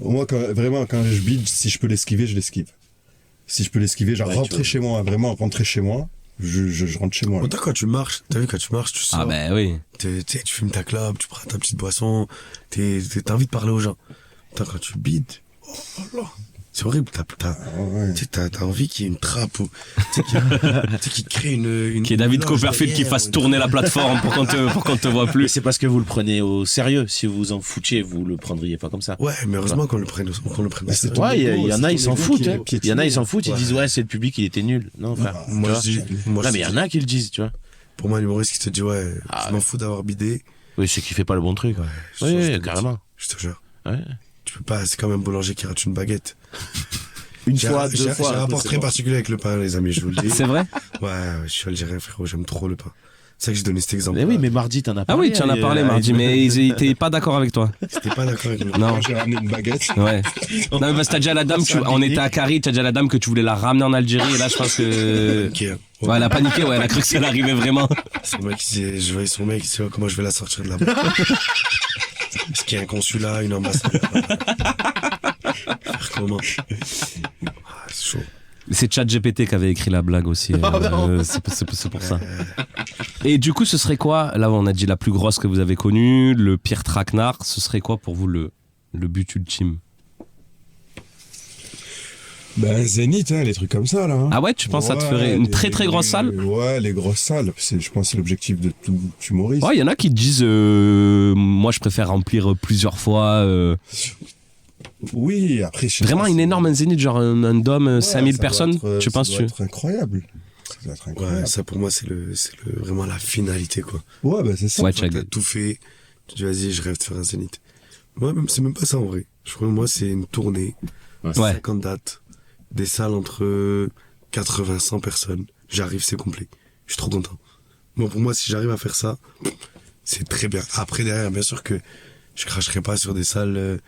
moi, quand je bide, si je peux l'esquiver, je l'esquive. Si je peux l'esquiver, genre rentrer chez moi, vraiment rentrer chez moi. je rentre chez moi. Autant quand tu marches, t'as vu, quand tu marches, tu sors. Ah ben oui. Tu fumes ta clope, tu prends ta petite boisson, t'as envie de parler aux gens. Autant quand tu bides, oh là là. C'est horrible, t'as envie qu'il y ait une trappe ou, qui crée une Qui est David Copperfield qui fasse tourner la plateforme pour qu'on te voit plus. Mais c'est parce que vous le prenez au sérieux. Si vous vous en foutiez, vous le prendriez pas comme ça. Ouais, mais heureusement qu'on le prenne. Ouais, il y en a, ils s'en foutent. Il y en a, ils s'en foutent. Ils disent, ouais, c'est le public, il était nul. Non, frère. Moi, mais il y en a qui le disent, tu vois. Pour moi, l'humoriste qui te dit, ouais, je m'en fous d'avoir bidé. Oui, c'est qu'il fait pas le bon truc. Oui, carrément. Je te jure. Ouais. Tu peux pas, c'est comme un boulanger qui rate une baguette. Une fois, deux fois. J'ai un rapport très particulier avec le pain, les amis, je vous le dis. C'est vrai? Ouais, je suis algérien, frérot, j'aime trop le pain. C'est ça que j'ai donné cet exemple. Mais oui, mais mardi, t'en as parlé. Ah oui, tu en as parlé mardi, mais il était pas d'accord avec toi. T'es pas d'accord avec moi? Non. J'ai ramené une baguette. Ouais. Non, mais parce que t'as déjà la dame, on était à Carrie, t'as déjà la dame que tu voulais la ramener en Algérie, et là, je pense que. Ouais, elle a paniqué, ouais, elle a cru que ça arrivait vraiment. C'est moi qui disais, je voyais son mec, il disait, comment je vais la sortir de là-bas? Est-ce qu'il y a un consulat, une ambassade? Faire comment? C'est chaud. C'est ChatGPT qui avait écrit la blague aussi. C'est pour ça. Et du coup, ce serait quoi? Là, on a dit la plus grosse que vous avez connue, le pire traquenard. Ce serait quoi pour vous le but ultime? Ben, Zénith, les trucs comme ça, là. Hein. Ah ouais, tu penses que ça te ferait une très très grosse salle? Ouais, les grosses salles. Je pense que c'est l'objectif de tout humoriste. Ouais, il y en a qui disent moi, je préfère remplir plusieurs fois. Oui, après... Vraiment une énorme Zénith, genre un dôme, 5000 personnes, tu penses? Ça doit être incroyable. Ça doit être incroyable. Ouais, ça pour moi, c'est vraiment la finalité, quoi. Ouais, bah c'est ça. Ouais, t'as tout fait. Tu dis, vas-y, je rêve de faire un Zénith. Moi, c'est même pas ça, en vrai. Je crois que moi, c'est une tournée. 50 dates. Des salles entre 80, 100 personnes. J'arrive, c'est complet. Je suis trop content. Bon, pour moi, si j'arrive à faire ça, c'est très bien. Après, derrière, bien sûr que je cracherai pas sur des salles,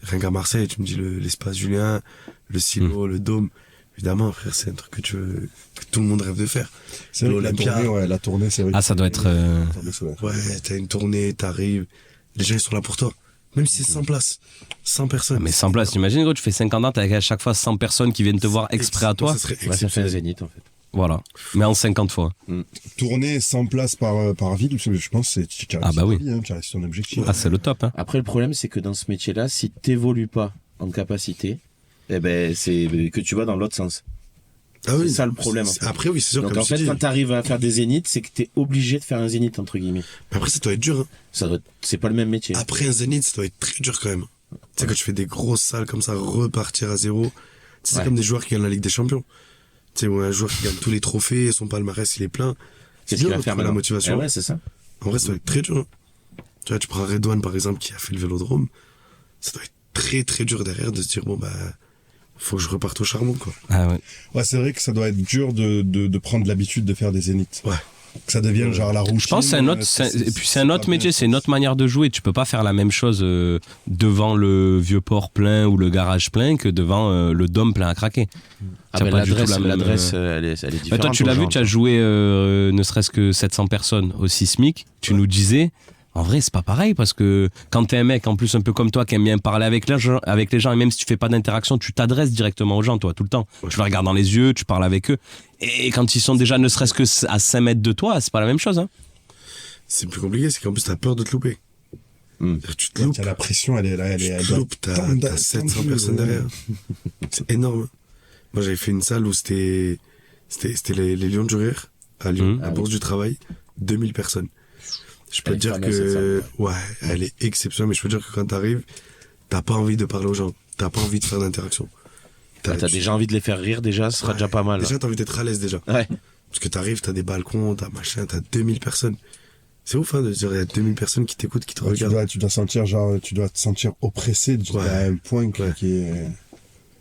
rien qu'à Marseille, tu me dis l'espace Julien, le Silo, le Dôme. Évidemment, frère, c'est un truc que tout le monde rêve de faire. C'est vrai que la tournée, c'est vrai. Ah, ça doit être... Ouais, t'as une tournée, t'arrives, les gens, ils sont là pour toi. Même si c'est 100 places, 100 personnes. Mais 100 places, t'imagines, gros, tu fais 50 dates avec à chaque fois 100 personnes qui viennent te voir exprès à toi. Ça serait ça fait un Zénith, en fait. Voilà. Mais en 50 fois. Tourner 100 places par ville, je pense que c'est ah bah oui. Tu as ton objectif. Ah, c'est le top. Hein. Après, le problème, c'est que dans ce métier-là, si t'évolues pas en capacité, eh ben, c'est que tu vas dans l'autre sens. Ah oui, c'est ça le problème. En fait. Après, oui, c'est sûr. Donc en fait, quand t'arrives à faire des zéniths, c'est que t'es obligé de faire un zénith, entre guillemets. Mais après, ça doit être dur. Hein. C'est pas le même métier. Après un zénith, ça doit être très dur quand même. Tu sais, quand tu fais des grosses salles comme ça, repartir à zéro, c'est comme des joueurs qui gagnent la Ligue des Champions. Tu sais, un joueur qui gagne tous les trophées, son palmarès, il est plein. C'est ce qu'il va faire la motivation. Ouais, c'est ça. En vrai, ça doit être très dur. Hein. Tu vois, tu prends Redouane, par exemple, qui a fait le Vélodrome. Ça doit être très, très dur derrière de se dire, bon, bah, faut que je reparte au charbon, quoi. Ah ouais. Ouais, c'est vrai que ça doit être dur de prendre l'habitude de faire des zéniths. Ouais. Que ça devienne genre la routine. Je pense que c'est un autre métier, c'est une autre manière de jouer. Tu peux pas faire la même chose devant le vieux port plein ou le garage plein que devant le dôme plein à craquer. Ah ben l'adresse, elle est différente. Toi, tu l'as vu, tu as joué ne serait-ce que 700 personnes au Sismic. Tu nous disais, en vrai, c'est pas pareil parce que quand t'es un mec, en plus un peu comme toi, qui aime bien parler avec les gens, et même si tu fais pas d'interaction, tu t'adresses directement aux gens, toi, tout le temps. Tu les regardes dans les yeux, tu parles avec eux. Et quand ils sont déjà ne serait-ce que à 5 mètres de toi, c'est pas la même chose. Hein. C'est plus compliqué, c'est qu'en plus t'as peur de te louper. Tu te loupes. La pression, elle est là. Tu te loupes, t'as 700 personnes derrière. C'est énorme. Moi, j'avais fait une salle où c'était les Lions du Rire, à Lyon, à Bourse du Travail, 2000 personnes. Je peux te dire que, ouais, elle est exceptionnelle, mais je peux te dire que quand t'arrives, t'as pas envie de parler aux gens, t'as pas envie de faire d'interaction. T'as déjà envie de les faire rire, déjà, ce sera déjà pas mal. Déjà, t'as envie d'être à l'aise, déjà. Ouais. Parce que t'arrives, t'as des balcons, t'as machin, t'as 2000 personnes. C'est ouf, hein, de dire, il y a 2000 personnes qui t'écoutent, qui te regardent. Tu dois te sentir oppressé à un point qui est...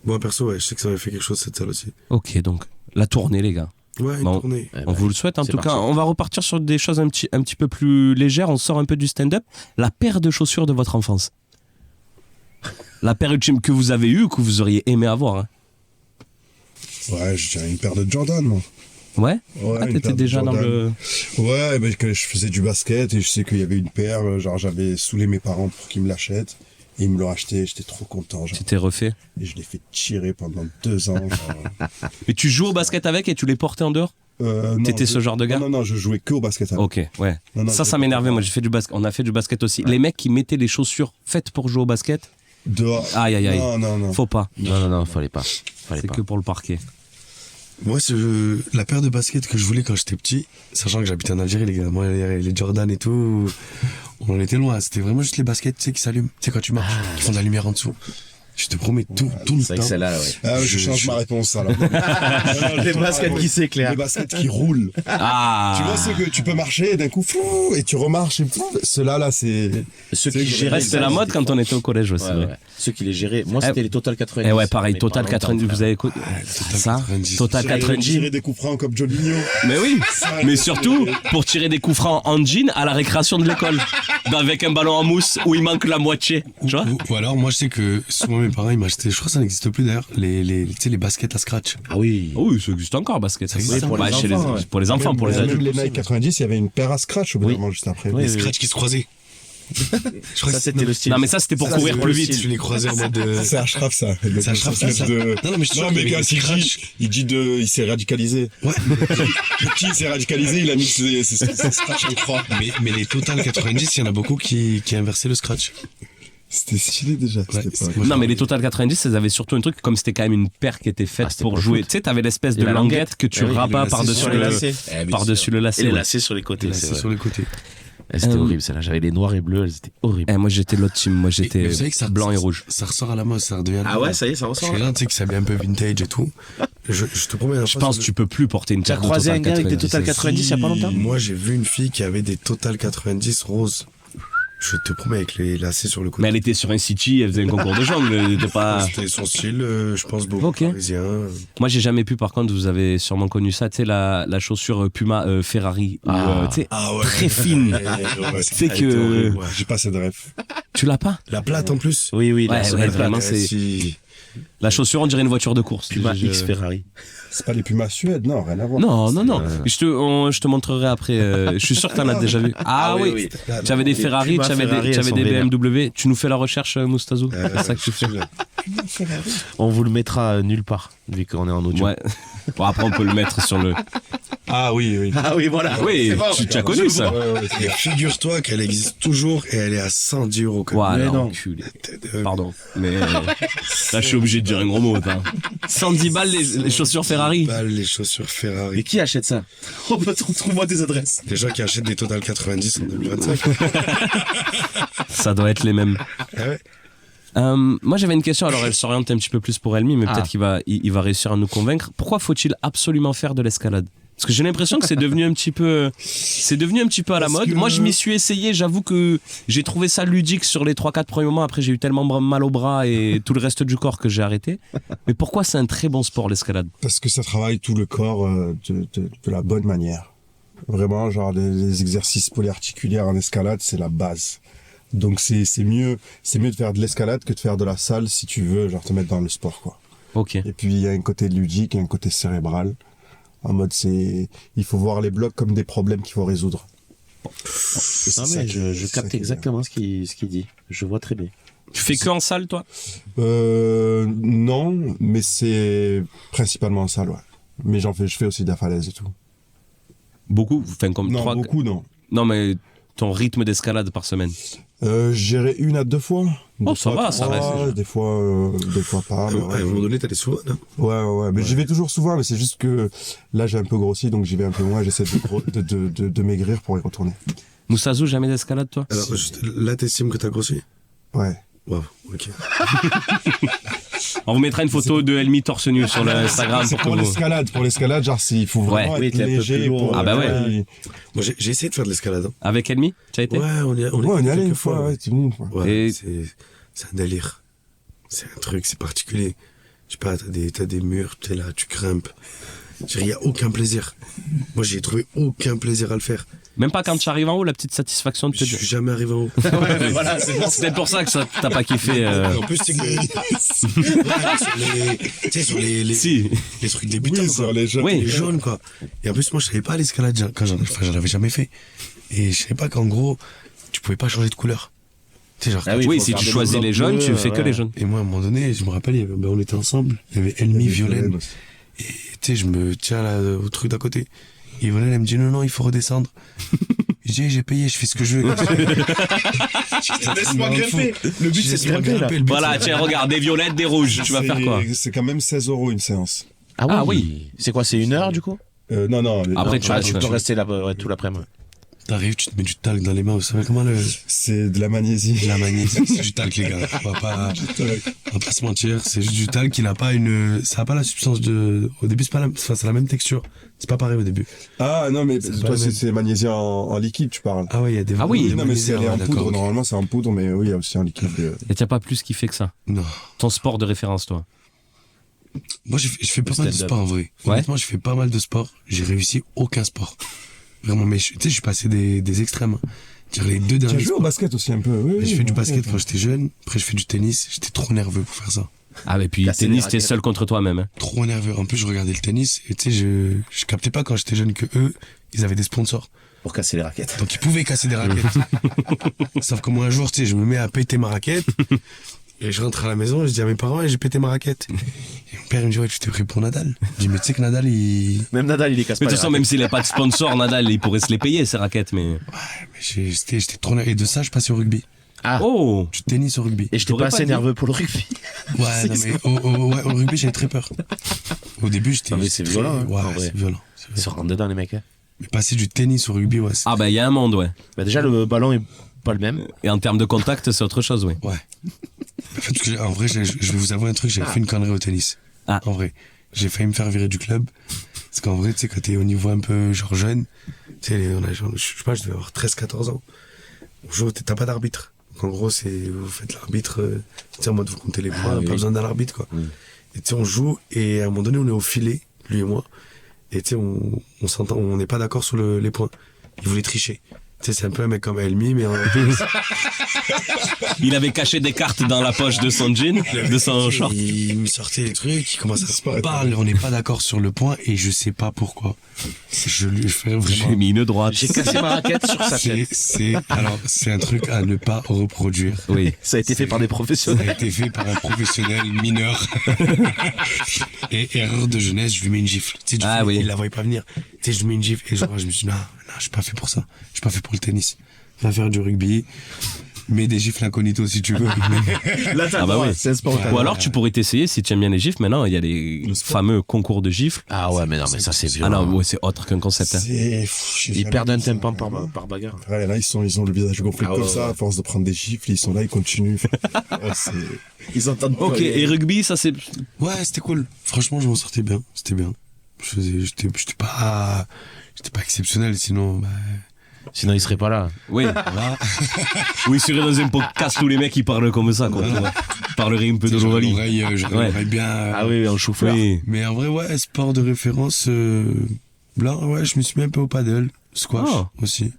Moi, perso, ouais, je sais que ça m'a fait quelque chose, cette salle aussi. Ok, donc, la tournée, les gars. Ouais, une tournée. On vous le souhaite en tout cas. On va repartir sur des choses un petit peu plus légères. On sort un peu du stand-up. La paire de chaussures de votre enfance. La paire ultime que vous avez eue ou que vous auriez aimé avoir. Hein. Ouais, j'ai une paire de Jordan, moi. Ouais, ah, t'étais déjà dans le... Ouais, mais je faisais du basket et je sais qu'il y avait une paire, genre j'avais saoulé mes parents pour qu'ils me l'achètent. Et ils me l'ont acheté, j'étais trop content. Genre. Tu t'es refait. Et je l'ai fait tirer pendant 2 ans. Genre. Mais tu joues au basket avec et tu les portais en dehors? T'étais ce genre de gars? Non, je jouais que au basket avec. Ok, ouais. Non, ça m'énervait. Moi, j'ai fait du basket. On a fait du basket aussi. Les mecs qui mettaient les chaussures faites pour jouer au basket. Dehors. Aïe. Non. Faut pas. Non, fallait pas. C'est que pour le parquet. Moi, la paire de baskets que je voulais quand j'étais petit, sachant que j'habitais en Algérie, les gars, moi, les Jordan et tout, on en était loin. C'était vraiment juste les baskets, tu sais, qui s'allument. Tu sais, quand tu marches, qui font de la lumière en dessous. Je te promets tout le temps. C'est celle-là, ouais. Ah, je change ma réponse, alors. Les baskets qui s'éclairent. Les baskets qui roulent. Ah. Tu vois, ceux que tu peux marcher et d'un coup, fou, et tu remarches, et ceux-là, c'est... Ceux qui géraient. C'était la mode quand on était au collège, ouais, c'est vrai. Ouais. Ceux qui les géraient. Moi, c'était les Total 90. Et ouais, pareil, Total 90, vous avez écouté ça? Total 90. Tirer des coups francs comme Jolinho. Mais oui, mais surtout pour tirer des coups francs en jean à la récréation de l'école, avec un ballon en mousse où il manque la moitié, tu vois. Ou alors, moi, je sais que souvent mes parents, ils m'achetaient, je crois que ça n'existe plus d'ailleurs, tu sais, les baskets à scratch. Ah oui. Oui, ça existe encore, basket. Ça existe pour les enfants, pour les enfants, pour les adultes. Même les Nike 90, il y avait une paire à scratch au bout d'un moment juste après. Les scratch qui se croisaient. Je crois que c'était le style. Non, mais ça, c'était pour courir plus vite. Je les croisais en mode. C'est Ashraf, ça. C'est Ashraf, ça. Non, mais il dit il s'est radicalisé. Ouais. Qui s'est radicalisé, il a mis ses scratch en croix. Mais les Total 90, il y en a beaucoup qui inversaient le scratch. C'était stylé déjà. Non, mais les Total 90, elles avaient surtout un truc, comme c'était quand même une paire qui était faite pour jouer. Tu sais, t'avais l'espèce de languette que tu rabats par-dessus le lacet. Par-dessus le lacet. Et les lacets sur les côtés. Sur les côtés. C'était horrible, celle-là. J'avais les noirs et bleus, elles étaient horribles. Moi, j'étais l'autre team. Moi, j'étais blanc et rouge. Ça ressort à la mode, ça redevient. Ah ouais, ça y est, ça ressort. Je suis là, tu sais, qui s'habille un peu vintage et tout. Je te promets. Je pense que tu peux plus porter une paire de Total 90. Tu as croisé un gars avec des Total 90 il y a pas longtemps? Moi, j'ai vu une fille qui avait des Total 90 roses. Je te promets, avec les lacets sur le côté. Mais elle était sur un City, elle faisait un concours de jambes. C'était son style, je pense, beaucoup parisien. Moi, j'ai jamais pu, par contre, vous avez sûrement connu ça, tu sais, la chaussure Puma Ferrari. Tu sais, très fine. C'est que. J'ai pas cette ref. Tu l'as pas? La plate en plus? Oui, vraiment, c'est. La chaussure, on dirait une voiture de course. Puma X Ferrari. C'est pas les Pumas Suède, non, rien à voir. Non. Je te montrerai après. Je suis sûr que t'en as déjà vu. Ah oui. Tu avais des Ferrari, tu avais des BMW. Tu nous fais la recherche, Moustazou? C'est ça que tu fais. On vous le mettra nulle part, vu qu'on est en audio. Ouais. Bon, après, on peut le mettre sur le. Ah oui. Ah oui, voilà. Oui, tu as connu ça. Et figure-toi qu'elle existe toujours et elle est à 110 €. Ouais, non. Pardon. Mais là, je suis obligé de dire un gros mot. 110 balles les chaussures Ferrari. 110 balles les chaussures Ferrari. Et qui achète ça? Trouve-moi des adresses. Des gens qui achètent des Total 90 en 2025. Ça doit être les mêmes. Ah ouais. Moi j'avais une question, alors elle s'oriente un petit peu plus pour Elmi, mais peut-être qu'il va réussir à nous convaincre. Pourquoi faut-il absolument faire de l'escalade? Parce que j'ai l'impression que c'est devenu un petit peu à la mode. Moi je m'y suis essayé, j'avoue que j'ai trouvé ça ludique sur les 3-4 premiers moments. Après j'ai eu tellement mal au bras et tout le reste du corps que j'ai arrêté. Mais pourquoi c'est un très bon sport, l'escalade? Parce que ça travaille tout le corps de la bonne manière. Vraiment, genre les exercices polyarticulaires en escalade, c'est la base. Donc c'est mieux de faire de l'escalade que de faire de la salle si tu veux genre te mettre dans le sport, quoi. Ok. Et puis il y a un côté ludique et un côté cérébral. En mode il faut voir les blocs comme des problèmes qu'il faut résoudre. Non mais je capte exactement ce qu'il dit. Je vois très bien. Tu fais que en salle, toi? Non, mais c'est principalement en salle, ouais. Mais je fais aussi de la falaise et tout. Beaucoup? Enfin, comme non, 3... beaucoup, non. Non, mais ton rythme d'escalade par semaine? J'irai 1 à 2 fois. Ça va, ça reste. Des fois pas. À un moment donné, t'allais souvent, non? Ouais. Mais j'y vais toujours souvent, mais c'est juste que là, j'ai un peu grossi, donc j'y vais un peu moins. J'essaie de maigrir pour y retourner. Moussazou, jamais d'escalade, toi? Alors, là, t'estimes que t'as grossi? Ouais. Wow, ok. On vous mettra une photo de Elmi torse nu sur l'Instagram pour l'escalade, genre il faut vraiment être léger. Ah bah ouais. Moi j'ai essayé de faire de l'escalade. Avec Elmi, tu as été? Ouais, on y allait une fois. Ouais, une fois. Ouais, c'est un délire. C'est un truc, c'est particulier. Je sais pas, t'as des murs, t'es là, tu grimpes. Il y a aucun plaisir. Moi j'ai trouvé aucun plaisir à le faire. Même pas quand tu arrives en haut, la petite satisfaction de te dire. Je suis jamais arrivé en haut. Ouais, voilà, c'est peut-être pour ça que ça t'as pas kiffé. En plus, c'est que. Tu sais, sur les trucs débutants, oui, quoi. sur les jaunes. Oui. Les jaunes, quoi. Et en plus, moi, je savais pas l'escalade quand j'en avais jamais fait. Et je savais pas qu'en gros, tu pouvais pas changer de couleur. Tu sais, genre, Ah oui, Oui, faut si faire tu des choisis les jeunes, tu fais que les jeunes. Et moi, à un moment donné, je me rappelle, on était ensemble, il y avait Elmi, Violaine. Et tu sais, je me tiens là au truc d'à côté. Et Violaine, elle me dit non, il faut redescendre. Je dis, j'ai payé, je fais ce que je veux. Laisse-moi grimper. Le but, c'est de grimper, là. Voilà, tiens, regarde, des violettes, des rouges, tu vas faire quoi? C'est quand même 16 € une séance. Ah oui. C'est quoi, c'est 1 heure du coup? Non. Après, Tu peux rester là tout l'après-midi. T'arrives, tu te mets du talc dans les mains, vous savez comment C'est de la magnésie. La magnésie, c'est du talc, les gars. On va pas se mentir, c'est juste du talc qui n'a pas ça a pas la substance au début, c'est la même texture. C'est pas pareil au début. Ah, non, mais C'est pas toi, le même. c'est magnésie en liquide, tu parles. Ah ouais, il y a des Ah oui. Non, mais c'est elle est en d'accord, poudre. ok. Normalement, c'est en poudre, mais oui, il y a aussi en liquide. Et t'as pas plus kiffé que ça? Non. Ton sport de référence, toi? Moi, je fais pas mal de sport, en vrai. Ouais. Honnêtement, je fais pas mal de sport. J'ai réussi aucun sport. Vraiment, mais tu sais, je suis passé des extrêmes. Dire les 2 Tu as derniers joué au sports. basket aussi un peu. Oui, J'ai fait du basket quand j'étais jeune. Après, je fais du tennis. J'étais trop nerveux pour faire ça. Ah, mais puis Casser les tennis, t'es raquettes. seul contre toi-même. Hein. Trop nerveux. En plus, je regardais le tennis. Et tu sais, je captais pas quand j'étais jeune que eux, ils avaient des sponsors. Pour casser les raquettes. Donc, ils pouvaient casser des raquettes. Sauf que moi, un jour, tu sais, je me mets à péter ma raquette. Et je rentre à la maison, je dis à mes parents, j'ai pété ma raquette. Et mon père, il me dit, ouais, tu t'es pris pour Nadal. Je dis, mais tu sais que Nadal, Même Nadal, il les casse Mais pas. de toute façon, même s'il n'a pas de sponsor, Nadal, il pourrait se les payer, ces raquettes, mais... Mais j'étais trop nerveux. Et de ça, je passais au rugby. Ah. Oh! Du tennis au rugby. Et je t'ai J'aurais pas pas assez dit. nerveux pour le rugby. Ouais, non, mais au rugby, j'avais très peur. Au début, j'étais. Non, mais c'est très- violent, hein, Ouais, en vrai. c'est violent. Ils se rendent dedans, les mecs. Hein. Mais passer du tennis au rugby, ouais. Ah, bah, il y a un monde, ouais. Bah, déjà, le ballon est pas le même. Et en termes de contact, c'est autre chose, oui. Ouais. En fait, parce que en vrai, je vais vous avouer un truc, j'avais fait une connerie au tennis. Ah. En vrai. J'ai failli me faire virer du club. Parce qu'en vrai, tu sais, quand t'es au niveau un peu genre jeune, tu sais, je sais pas, je devais avoir 13-14 ans. On joue, t'as pas d'arbitre. Donc en gros, vous faites l'arbitre, tu sais, en mode vous comptez les points, oui. pas besoin d'un arbitre, quoi. Et tu sais, on joue, et à un moment donné, on est au filet, lui et moi. Et tu sais, on s'entend, on n'est pas d'accord sur les points. Il voulait tricher. Tu sais, c'est un peu un mec comme Elmi, mais en Il avait caché des cartes dans la poche de son jean, de son short. il me sortait les trucs, il commençait à se parler, on n'est pas d'accord sur le point, et je sais pas pourquoi. Je lui fais vraiment... J'ai mis une droite. J'ai cassé ma raquette sur sa tête. C'est un truc à ne pas reproduire. Oui. Ça a été fait par des Ça professionnels. a été fait par un professionnel mineur. Et erreur de jeunesse, je lui mets une gifle. Tu sais, du Ah coup, oui. il la voyait pas venir. Tu sais, je lui mets une gifle et genre, je me suis dit, non, je suis pas fait pour ça. Je suis pas fait pour le tennis. Va faire du rugby. Mets des gifles incognito si tu veux. Là, Ah bah oui. c'est un sport. Ou alors tu pourrais t'essayer, si tu aimes bien les gifles, maintenant il y a les fameux concours de gifles. Ah ouais, mais non, mais ça, c'est Ah violent. non, ouais, c'est autre qu'un concept. Hein. Ils perdent un tympan par bagarre. Ouais, là, ils ont le visage gonflé Ah comme ouais, ça, ouais. à force de prendre des gifles, ils sont là, ils continuent. Ouais, Ils entendent Ok, et rugby, ça c'est... Ouais, c'était cool. Franchement, je m'en sortais bien. C'était bien. J'étais pas exceptionnel, sinon, bah, Sinon, ils seraient pas là. Oui. voilà. Oui, sur dans un podcast, tous les mecs ils parlent comme ça, quoi. Voilà. Ils parleraient un peu de J'aurais l'Ovalie. l'oreille bien. Ah oui, en chou-fleur. Oui. Mais en vrai, ouais, sport de référence, blanc, ouais, je me suis mis un peu au paddle, squash Oh. aussi.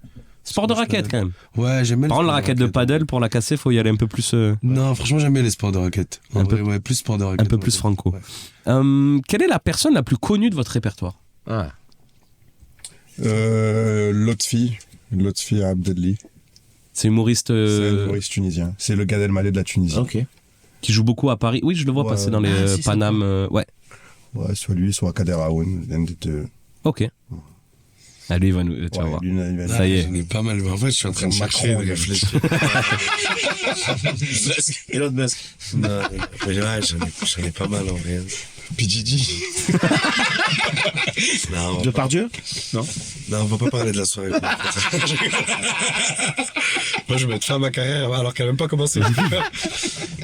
Sport de raquette quand même. Ouais, j'aime bien. Par les contre, la sports raquette de paddle, pour la casser, faut y aller un peu plus. Non, franchement, j'aime bien les sports de raquette. En Un vrai, peu- ouais, plus sport de raquette. un peu plus franco. Ouais. Quelle est la personne la plus connue de votre répertoire? Ah. Lotfi Abdelli. C'est humoriste C'est un humoriste tunisien. C'est le Gad Elmaleh de la Tunisie. Ok. qui joue beaucoup à Paris. Oui, je le vois Ouais. passer dans les Ah, si, Paname. Ouais. Ouais, soit lui, soit Kader Aoun, l'un des deux. Ok. Ah, lui, il va nous. Tu vas Ouais, voir. lui, il va- Ça y est. J'en ai pas mal. En fait, je suis en train de chercher, de réfléchir. Elon Musk. Non, mais ouais, j'en ai pas mal en vrai. PDD. Non, Depardieu? Non. Non, on va pas parler de la soirée. Moi, je vais mettre fin à ma carrière alors qu'elle n'a même pas commencé.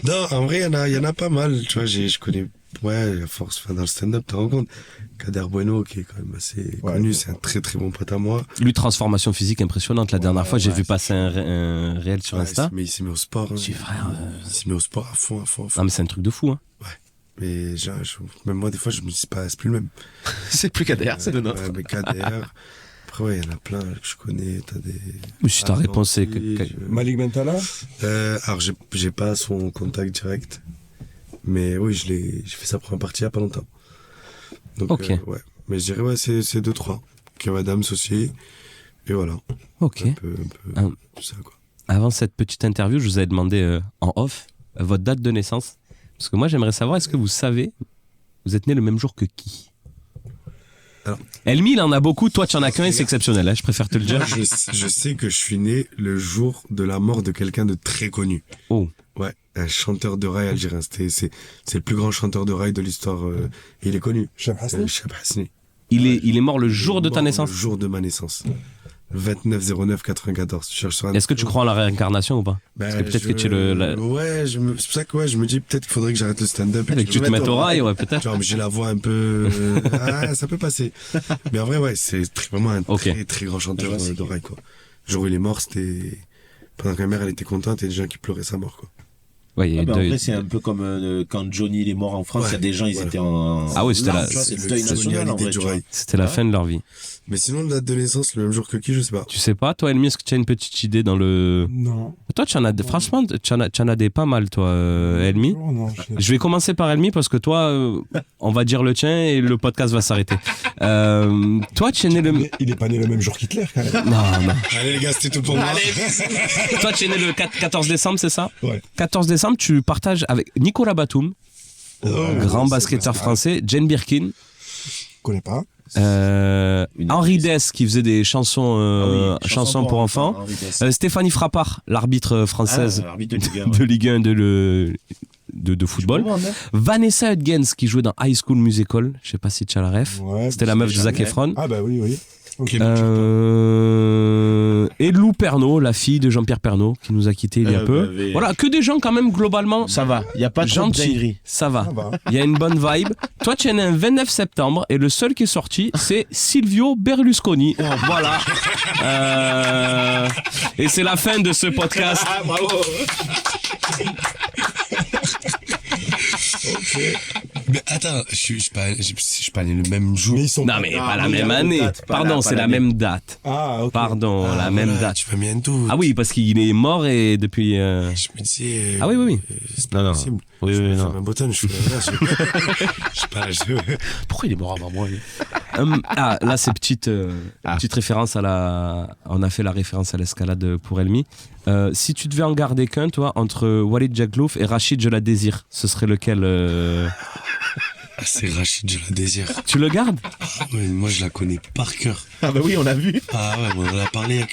Non, en vrai, il y en a pas mal. Tu vois, je connais, ouais, à force, enfin, dans le stand-up, tu te rends compte. Kader Bueno, qui est quand même assez connu, c'est un très très bon pote à moi. Lui, transformation physique impressionnante. La dernière fois, j'ai vu passer un réel sur Ouais, Insta. Mais il s'est mis au sport. Hein. J'ai dit, frère. Il s'est mis au sport à fond, à fond, à fond. Non, mais c'est un truc de fou, hein. Ouais. Mais genre, même moi, des fois, je me dis, c'est plus le même. C'est plus Kader, c'est le nôtre. Ouais, mais Kader. Après, ouais, il y en a plein que je connais. T'as des. Mais si ta réponse c'est que. Malik Bentala Alors, j'ai pas son contact direct. Mais oui, j'ai fait sa première partie il y a pas longtemps. Donc, Ok. ouais. Mais je dirais, ouais, c'est 2-3. Kev Adams aussi. Et voilà. Ok. Un peu, tout ça, quoi. avant cette petite interview, je vous avais demandé en off votre date de naissance. Parce que moi, j'aimerais savoir, est-ce que vous savez, vous êtes né le même jour que qui? Alors, Elmi, il en a beaucoup. Toi, tu en as qu'un et c'est exceptionnel. Hein, je préfère te le dire. je sais que je suis né le jour de la mort de quelqu'un de très connu. Oh. Ouais, un chanteur de rail algérien. C'est le plus grand chanteur de rail de l'histoire. Et il est connu. Cheb Hasni. Cheb Hasni. Il est mort le jour de ta naissance? Le jour de ma naissance. 29/09/94. Est-ce que tu crois en la réincarnation ou pas? Parce que peut-être que tu es Ouais, c'est pour ça que je me dis peut-être qu'il faudrait que j'arrête le stand-up. Et que tu te mettes au rail, ouais, peut-être. Genre, mais j'ai la voix un peu... ça peut passer. Mais en vrai, ouais, c'est vraiment un très très grand chanteur de rail, quoi. Le jour où il est mort, c'était... Pendant que ma mère, elle était contente, et des gens qui pleuraient sa mort, quoi. Ouais, en vrai, c'est un peu comme quand Johnny il est mort en France, il y a des gens, ils étaient en... Ah oui, c'était c'était la fin de leur vie. Mais sinon, la date de naissance, le même jour que qui, je sais pas. Tu sais pas, toi, Elmi, est-ce que tu as une petite idée dans le... Non. Toi, franchement, tu en as des pas mal, toi, Elmi. Non, je vais commencer par Elmi parce que toi, on va dire le tien et le podcast va s'arrêter. Toi, tu es né le... Il est pas né le même jour qu'Hitler, quand même. Non. Allez, les gars, c'était tout pour moi. Toi, tu es né le 14 décembre, c'est ça? Ouais. 14 décembre, tu partages avec Nicolas Batum, grand basketteur français, Jane Birkin. Je connais pas. Henri Dess qui faisait des chansons, chansons pour enfants. Stéphanie Frappard, l'arbitre française de Ligue 1 de football. Vanessa Hudgens qui jouait dans High School Musical. Je sais pas si tu as la ref. Ouais, c'était la meuf de Zac Efron. Ah bah oui. Okay. Et Lou Pernaut, la fille de Jean-Pierre Pernaut, qui nous a quittés il y a peu. Voilà, que des gens quand même globalement. Ça va, il n'y a pas trop de dinguerie. Ça va, il y a une bonne vibe. Toi, tu es né le 29 septembre et le seul qui est sorti, c'est Silvio Berlusconi. Voilà. Et c'est la fin de ce podcast. Ah, bravo. Okay. Mais attends, je suis pas né le même jour. Mais ils sont non, mais pas la même année. Pardon, c'est la même date. Ah, ok. Pardon, la même date. Tu m'as mis un doute. Ah oui, parce qu'il est mort et depuis. Je me dis. Ah oui. C'est pas possible. Oui, non. Un botton, je sais pas. Pourquoi il est mort avant moi là, c'est petite référence à la. On a fait la référence à l'escalade pour Elmi. Si tu devais en garder qu'un, toi, entre Walid Jaglouf et Rachid Je la désire, ce serait lequel C'est Rachid Je la désire. Tu le gardes? Oui, moi je la connais par cœur. Ah bah oui, on l'a vu. Ah ouais, on en a parlé.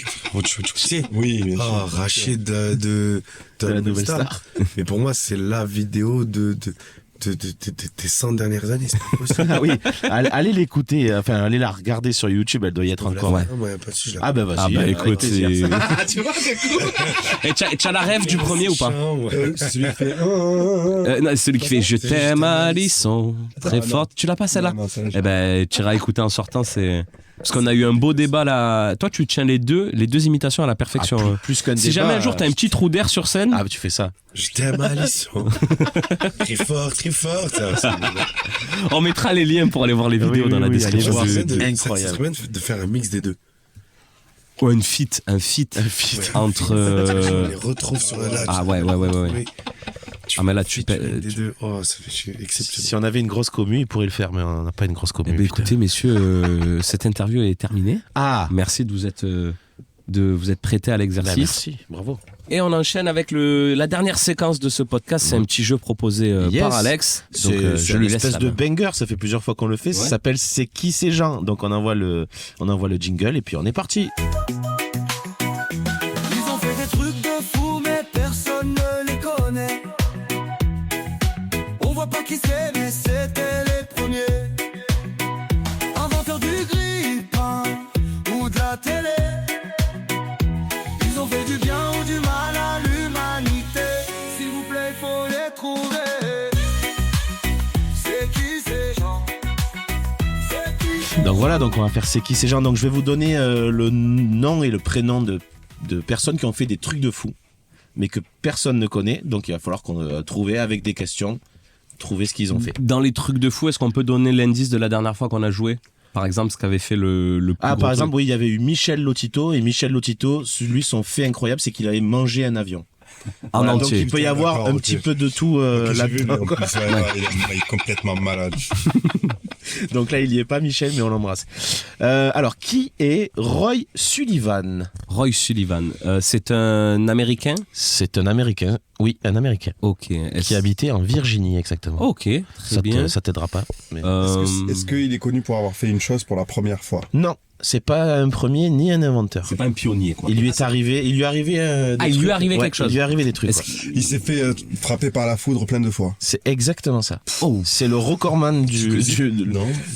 Tu sais? Oui, bien sûr. Rachid de la Nouvelle Star. Mais pour moi, c'est la vidéo tes 100 dernières années, c'est pas possible. Ah oui, allez l'écouter, enfin allez la regarder sur YouTube, elle doit y être encore. Ouais. Ah bah vas-y. Ah bah écoute, tu vois, c'est cool. Et tu as la rêve du premier ou pas? Celui qui fait... non, celui qui fait Je t'aime Alisson, très forte. Tu l'as pas celle-là? Eh ben, tu iras écouter en sortant, c'est... Parce qu'on a eu un beau débat là. Toi, tu tiens les deux imitations à la perfection. Plus qu'un débat. Si jamais un jour t'as un petit trou d'air sur scène. Ah, bah tu fais ça. Je t'aime Alisson. Très fort, très fort. On mettra les liens pour aller voir les vidéos dans la description. Incroyable. Ça serait bien de faire un mix des deux. Ouais, un feat entre. On les retrouve sur le live. Ah ouais. Ah mais là tu des deux. Oh, ça fait exceptionnel. Si on avait une grosse commu, il pourrait le faire, mais on n'a pas une grosse commu. Eh ben, écoutez, messieurs, cette interview est terminée. Merci de vous être prêtés à l'exercice. Merci, bravo. Et on enchaîne avec la dernière séquence de ce podcast. C'est un petit jeu proposé par Alex. Donc je lui laisse de banger. Ça fait plusieurs fois qu'on le fait. Ouais. Ça s'appelle C'est qui ces gens. Donc on envoie le jingle et puis on est parti. Ils ont fait des trucs de fou, mais personne ne les connaît. On voit pas qui c'est, mais c'était les premiers. Inventeurs du grille-pain ou de la télé. Ils ont fait du bien ou du mal à l'humanité. S'il vous plaît, il faut les trouver. C'est qui ces gens? Donc voilà, donc on va faire C'est qui ces gens. Donc je vais vous donner le nom et le prénom de personnes qui ont fait des trucs de fou, mais que personne ne connaît. Donc il va falloir qu'on trouve avec des questions, trouver ce qu'ils ont fait. Dans les trucs de fou, est-ce qu'on peut donner l'indice de la dernière fois qu'on a joué? Par exemple, ce qu'avait fait le plus par gros exemple, truc. oui, il y avait eu Michel Lotito, et Michel Lotito, lui, son fait incroyable, c'est qu'il avait mangé un avion. En Voilà, entier. Donc il peut y avoir un petit peu de tout J'ai vu, mais là-dedans. en plus, il est complètement malade. Donc là, il y est pas, Michel, mais on l'embrasse. Alors, qui est Roy Sullivan? Roy Sullivan, c'est un Américain? C'est un Américain, oui, un Américain. Ok. Qui habitait en Virginie, exactement. Ok, très bien. Ça t'aidera pas. Mais... Est-ce qu'il est connu pour avoir fait une chose pour la première fois? Non. C'est pas un premier ni un inventeur. C'est pas un pionnier, quoi. Il lui est arrivé quelque chose. Il lui est arrivé des trucs. Il s'est fait frapper par la foudre plein de fois. C'est exactement ça. Oh. C'est le recordman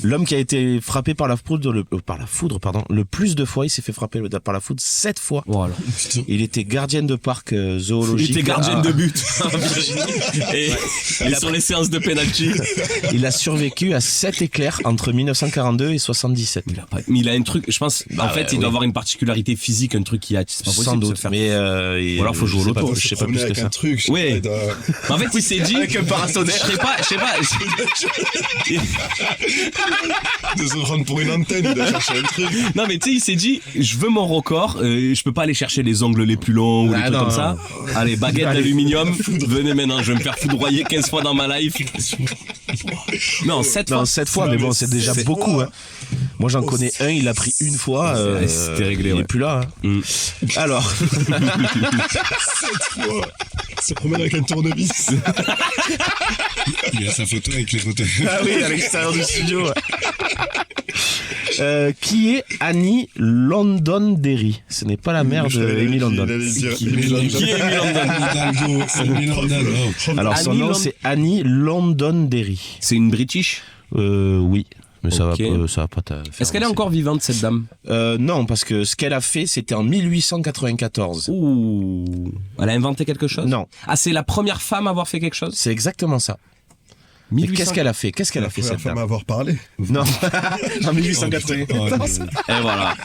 l'homme qui a été frappé par la foudre, le plus de fois. Il s'est fait frapper par la foudre 7 fois. Voilà. Il était gardien de parc zoologique. Il était gardien de but. Et sur les séances de penalty. Il a survécu à 7 éclairs entre 1942 et 77. Mais il a un truc, je pense, en fait, il doit avoir une particularité physique, un truc qui a, c'est pas possible. Sans doute, de se faire. mais ou alors faut jouer au loto. Je sais pas plus que ça. Oui. En fait, il s'est dit. Avec un paratonnerre. Je sais pas. De se prendre pour une antenne, de chercher un truc. Non, mais tu sais, il s'est dit, je veux mon record, je peux pas aller chercher les ongles les plus longs ou des trucs comme ça. Allez, baguette d'aluminium, venez maintenant, je vais me faire foudroyer 15 fois dans ma life. Non, 7 fois. 7 fois, mais bon, c'est déjà beaucoup, hein. Moi, j'en connais un, il a pris une fois. C'était réglé, il est plus là. Hein. Alors. 7 fois. C'est promène avec un tournevis. Il y a sa photo avec les photos. Ah oui, à l'extérieur du studio. Qui est Annie Londonderry? Ce n'est pas la mère de Amy London. Qui est Amy London? Alors, son nom, c'est Annie Londonderry. C'est une British? Oui. Mais ça Ok. va pas te faire. Est-ce qu'elle est encore vivante, cette dame? Non, parce que ce qu'elle a fait, c'était en 1894. Ouh. Elle a inventé quelque chose? Non. Ah, c'est la première femme à avoir fait quelque chose? C'est exactement ça. Mais qu'est-ce qu'elle a fait? Qu'est-ce qu'elle a fait, cette femme dame? à avoir parlé. Non. En 1894. Et voilà.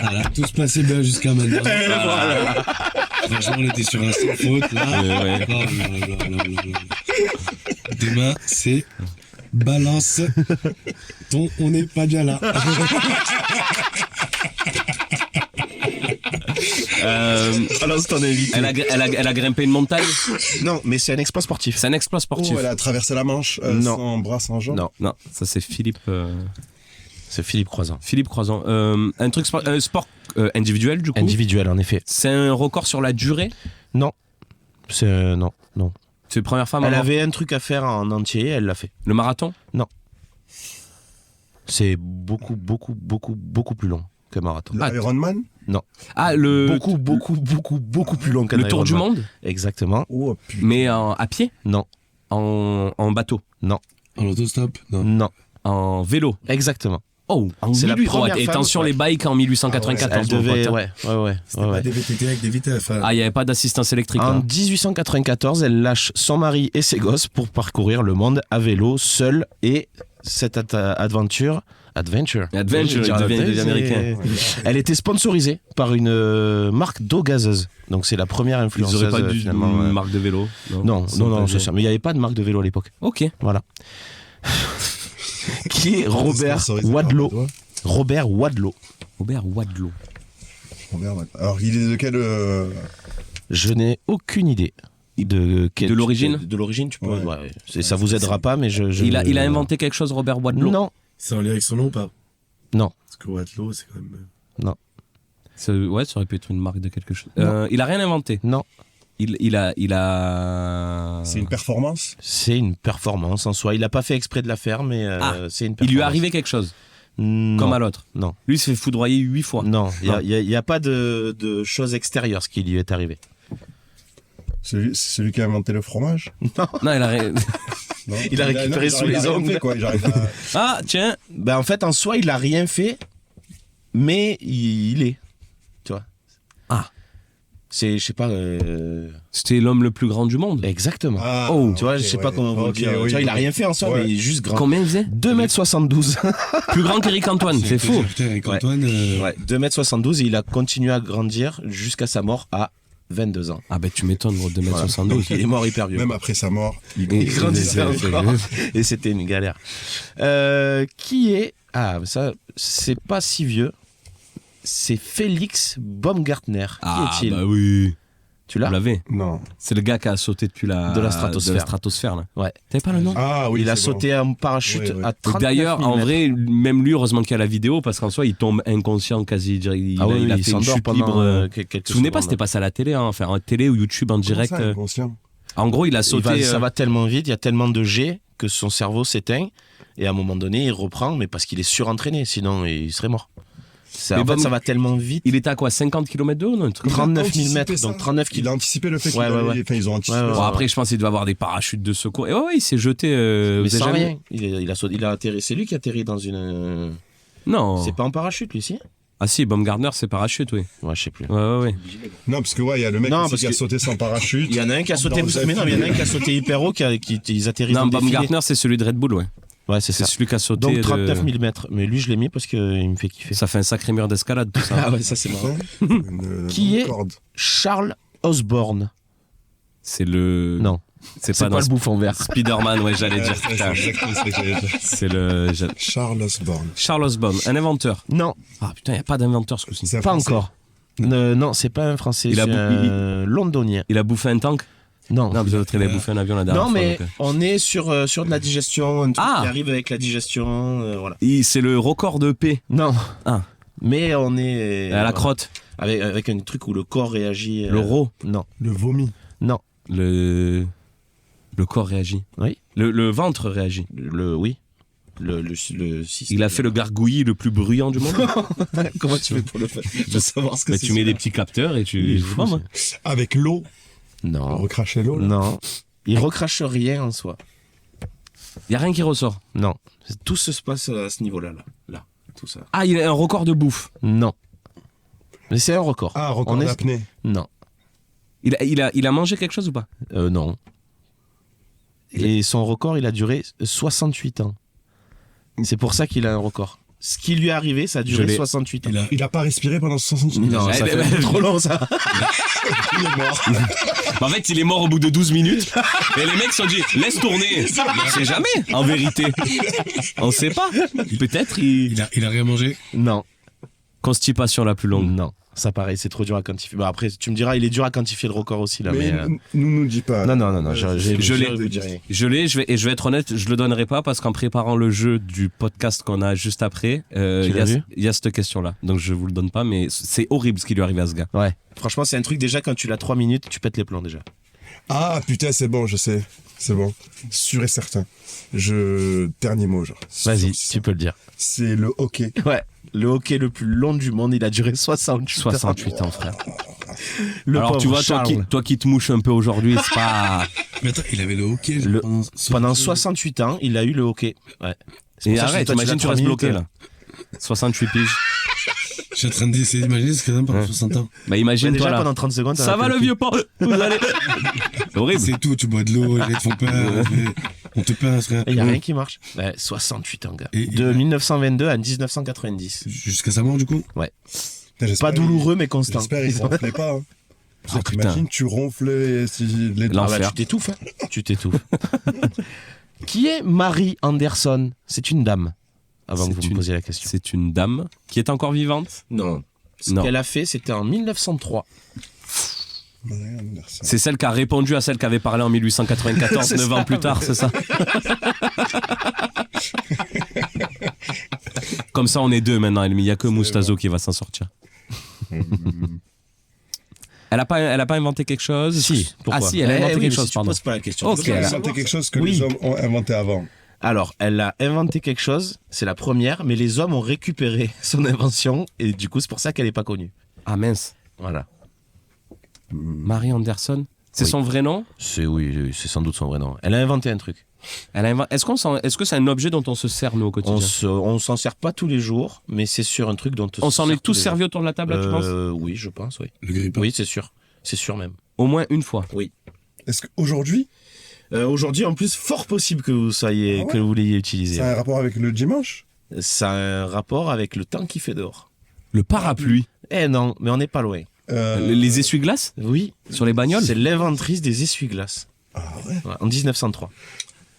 Voilà, tout se passait bien jusqu'à maintenant. Voilà. Franchement, on était sur un sans faute, là. Ouais. Oh là là là là là. Demain, c'est balance ton on n'est pas déjà là. Alors, c'est ton invité. Elle a grimpé une montagne? Non, mais c'est un exploit sportif. C'est un exploit sportif. Oh, elle a traversé la Manche sans bras, sans jambes. Non, ça c'est Philippe. c'est Philippe Croizan. Philippe Croizan. Un truc sport individuel du coup. Individuel, en effet. C'est un record sur la durée? Non. Non. C'est la première femme. Elle avait un truc à faire en entier, elle l'a fait. Le marathon? Non. C'est beaucoup plus long qu'un marathon. Ironman? Non. Ah, le. Beaucoup plus long qu'un Le tour Ironman. du monde? Exactement. Oh, putain. Mais à pied? Non. En bateau? Non. En autostop? Non. En vélo? Exactement. Oh, en C'est la 1800. première Et femme, attention, les bikes en 1894. Elle devait, mon pote. ouais. Pas des VTT avec des vitesses. Ah, il n'y avait pas d'assistance électrique. En Là. 1894, elle lâche son mari et ses gosses pour parcourir le monde à vélo, seule, et cette aventure, il devient américain. Elle était sponsorisée par une marque d'eau gazeuse. Donc c'est la première Ils influenceuse. n'auraient pas finalement, une marque de vélo? Non, c'est ça. Mais il n'y avait pas de marque de vélo à l'époque. Ok. Voilà. Qui est Robert Wadlow. Robert Wadlow. Robert Wadlow. Alors, il est de quel... Je n'ai aucune idée. De l'origine? De l'origine, tu peux. Ouais. Ça vous aidera pas, mais Il a inventé quelque chose, Robert Wadlow? Non. C'est en lien avec son nom ou pas? Non. Parce que Wadlow, c'est quand même. Non. Ça aurait pu être une marque de quelque chose. Il a rien inventé? Non. Il a. C'est une performance? C'est une performance en soi. Il n'a pas fait exprès de la faire, mais c'est une performance. Il lui est arrivé quelque chose? Non. Comme à l'autre? Non. Lui, il se fait foudroyer 8 fois? Non, il n'y a pas de choses extérieures ce qui lui est arrivé. C'est celui qui a inventé le fromage? Non, il a rien. Non. Il a récupéré sous les ongles. Ah, tiens. En fait, en soi, il n'a rien fait, mais il est. Tu vois? Ah. C'est, je sais pas. C'était l'homme le plus grand du monde? Exactement. Ah, tu vois, je sais pas comment vous le dire. Oui, tu vois, il a rien fait en soi, mais il est juste grand. Combien il faisait? 2m72. Plus grand qu'Éric Antoine, c'est fou. Eric Antoine. 2m72 et il a continué à grandir jusqu'à sa mort à 22 ans. Ah ben tu m'étonnes, gros, 2m72. Donc, il est mort hyper vieux. Même après sa mort, il grandissait encore. Et c'était une galère. Qui est... Ah, ça, c'est pas si vieux. C'est Félix Baumgartner. Ah, qui est-il? bah oui. Tu l'as? Vous l'avez? Non. C'est le gars qui a sauté depuis De la stratosphère. là. Ouais. T'avais pas le nom? Ah oui. Il a c'est bon. sauté en parachute Oui. à 39 D'ailleurs, en mm. vrai, même lui, heureusement qu'il y a la vidéo, parce qu'en soi, il tombe inconscient quasi. Il a fait une s'endort chute pendant libre. quelques Vous vous souvenez pas, secondes. c'était passé à la télé, hein, enfin, en télé ou YouTube en direct. Comment ça, inconscient En gros, il a sauté. Ça va tellement vite, il y a tellement de jets que son cerveau s'éteint et à un moment donné, il reprend, mais parce qu'il est surentraîné, sinon il serait mort. Mais En fait, ça va tellement vite. Il était à quoi, 50 km de haut, non, un truc 39 000 anticipé mètres, ça. donc 39 Il km. a anticipé le fait qu'il Ouais, ouais, allait- ouais. Enfin, ils ont anticipé. Ouais, ouais. Bon, après, je pense qu'il doit avoir des parachutes de secours. Et ouais, il s'est jeté. Mais vous avez sans jamais- rien. Il a atterri. C'est lui qui a atterri dans une. Non. C'est pas en parachute, lui, si? Ah si, Baumgartner, c'est parachute, oui. Ouais, je sais plus. Ouais. Non, parce que ouais, il y a le mec Non, aussi parce qui a que- sauté sans parachute. Il y en a un qui a sauté. Mais non, il y en a un qui a sauté hyper haut, ils atterrissent Non, dans des filets. Baumgartner, c'est celui de Red Bull, ouais. Ouais, c'est C'est ça. celui qui a sauté. Donc 39 000 mètres. Mais lui, je l'ai mis parce qu'il me fait kiffer. Ça fait un sacré mur d'escalade, tout ça. Ah ouais, ça c'est marrant. Qui est Charles Osborne? C'est le. Non. C'est C'est pas, pas dans le bouffon vert. Spider-Man, ouais, j'allais dire. C'est exactement ce que j'allais dire. C'est le. Charles Osborne. Charles Osborne, un inventeur. Non, Ah putain, il n'y a pas d'inventeur ce coup-ci. C'est un pas Français. encore. Non, c'est pas un Français, Il a c'est un Londonien. Il a bouffé un tank? Non. Non, l'autre, il a bouffé un avion la dernière Non, fois. mais donc, on est sur de la digestion, un truc Ah. qui arrive avec la digestion, voilà. C'est le record de paix. Non. Ah. Mais on est... À la crotte. Avec un truc où le corps réagit... Le ro. Non. Le vomi. Non. Le corps réagit. Oui. Le ventre réagit. Oui. Le Il a fait le gargouillis le plus bruyant du monde. Comment tu fais pour le faire? Je savoir ce que Bah, c'est. tu mets des petits capteurs et tu. fou, moi. Avec l'eau. Non. Recracher l'eau. là. Non. Il recrache rien en soi. Il y a rien qui ressort. Non. Tout se passe à ce niveau-là. Là. Tout ça. Ah, il a un record de bouffe. Non. Mais c'est un record. Ah, record On est- d'apnée. Non. Il a mangé quelque chose ou pas? Non. Et son record, il a duré 68 ans. C'est pour ça qu'il a un record. Ce qui lui est arrivé, ça a Je duré l'ai. 68 ans. Il a pas respiré pendant 60 minutes. Non, ça Eh ben, fait trop long, ça. Il est mort. Bah, en fait, il est mort au bout de 12 minutes. Et les mecs se sont dit, laisse tourner. On sait jamais, en vérité. On sait pas. Peut-être Il a rien mangé. Non. Constipation la plus longue. Non. Ça, pareil, c'est trop dur à quantifier. Bah, après, tu me diras, il est dur à quantifier le record aussi, là. Mais nous dis pas. Non. Je l'ai. vous dis rien. Je l'ai, je vais être honnête, je le donnerai pas parce qu'en préparant le jeu du podcast qu'on a juste après, il l'as vu y a cette question-là. Donc je vous le donne pas, mais c'est horrible ce qui lui est arrivé à ce gars. Ouais. Franchement, c'est un truc, déjà, quand tu l'as 3 minutes, tu pètes les plombs, déjà. Ah putain, c'est bon, je sais. C'est bon. Sûr et certain. Dernier mot, genre. Vas-y, Sûr, tu peux le dire. C'est le hockey. Ouais. Le hockey le plus long du monde, il a duré 68 ans, frère. Le Alors tu pauvre vois, Charles. toi qui te mouches un peu aujourd'hui, c'est pas. Mais attends, il avait le hockey Pendant 68 ans, il a eu le hockey. Ouais. C'est Et pour ça que arrête, toi, tu imagine l'as tu restes 3 bloqué minutes. là. 68 piges. Je suis en train d'essayer d'imaginer ce que ça pendant 60 ans. Bah imagine Déjà, toi là. pendant 30 secondes, Ça va le vieux pas. Vous allez. C'est horrible. C'est tout, tu bois de l'eau, ils te font peur, on te pince, frère. Il n'y a rien qui marche. Ouais, 68 ans, gars. Et- De 1922 à 1990. Jusqu'à sa mort, du coup. Ouais. Putain, j'espère Pas douloureux, mais constant. J'espère qu'il ronflait pas. Hein. Oh, putain. T'imagines, tu ronfles les L'enfer. Ah bah, tu t'étouffes. Hein. Tu t'étouffes. Qui est Marie Anderson? C'est une dame. Avant que vous me posiez la question. C'est une dame qui est encore vivante. Non. Ce Non. qu'elle a fait, c'était en 1903. C'est celle qui a répondu à celle qui avait parlé en 1894, C'est 9 ans ça, plus tard, c'est ça? Comme ça, on est deux maintenant, il n'y a que Moustazo qui va s'en sortir. Elle a pas inventé quelque chose? Si. Pourquoi? Ah si, elle a inventé oui, quelque mais chose, si tu pardon. poses pas la question. Ok, Elle elle a a- inventé quelque chose que Oui. les hommes ont inventé avant. Alors, elle a inventé quelque chose, c'est la première, mais les hommes ont récupéré son invention, et du coup, c'est pour ça qu'elle n'est pas connue. Ah mince. Voilà. Marie Anderson? C'est Oui. son vrai nom? Oui, c'est sans doute son vrai nom. Elle a inventé un truc. Est-ce que c'est un objet dont on se sert, nous, au quotidien? On s'en sert pas tous les jours, mais c'est sur un truc dont On s'en est tous servis autour de la table, là, tu penses? Oui, je pense, oui. Le grippin. Oui, c'est sûr. C'est sûr même. Au moins une fois. Oui. Est-ce qu'aujourd'hui, Aujourd'hui, en plus, fort possible que vous soyez, Ah ouais que vous l'ayez utilisé. ça a un rapport avec le dimanche? Ça a un rapport avec le temps qu'il fait dehors. Le parapluie. Eh non, mais on n'est pas loin. Les essuie-glaces? Oui. Sur les bagnoles? C'est l'inventrice des essuie-glaces. Ah ouais. Ouais, en 1903.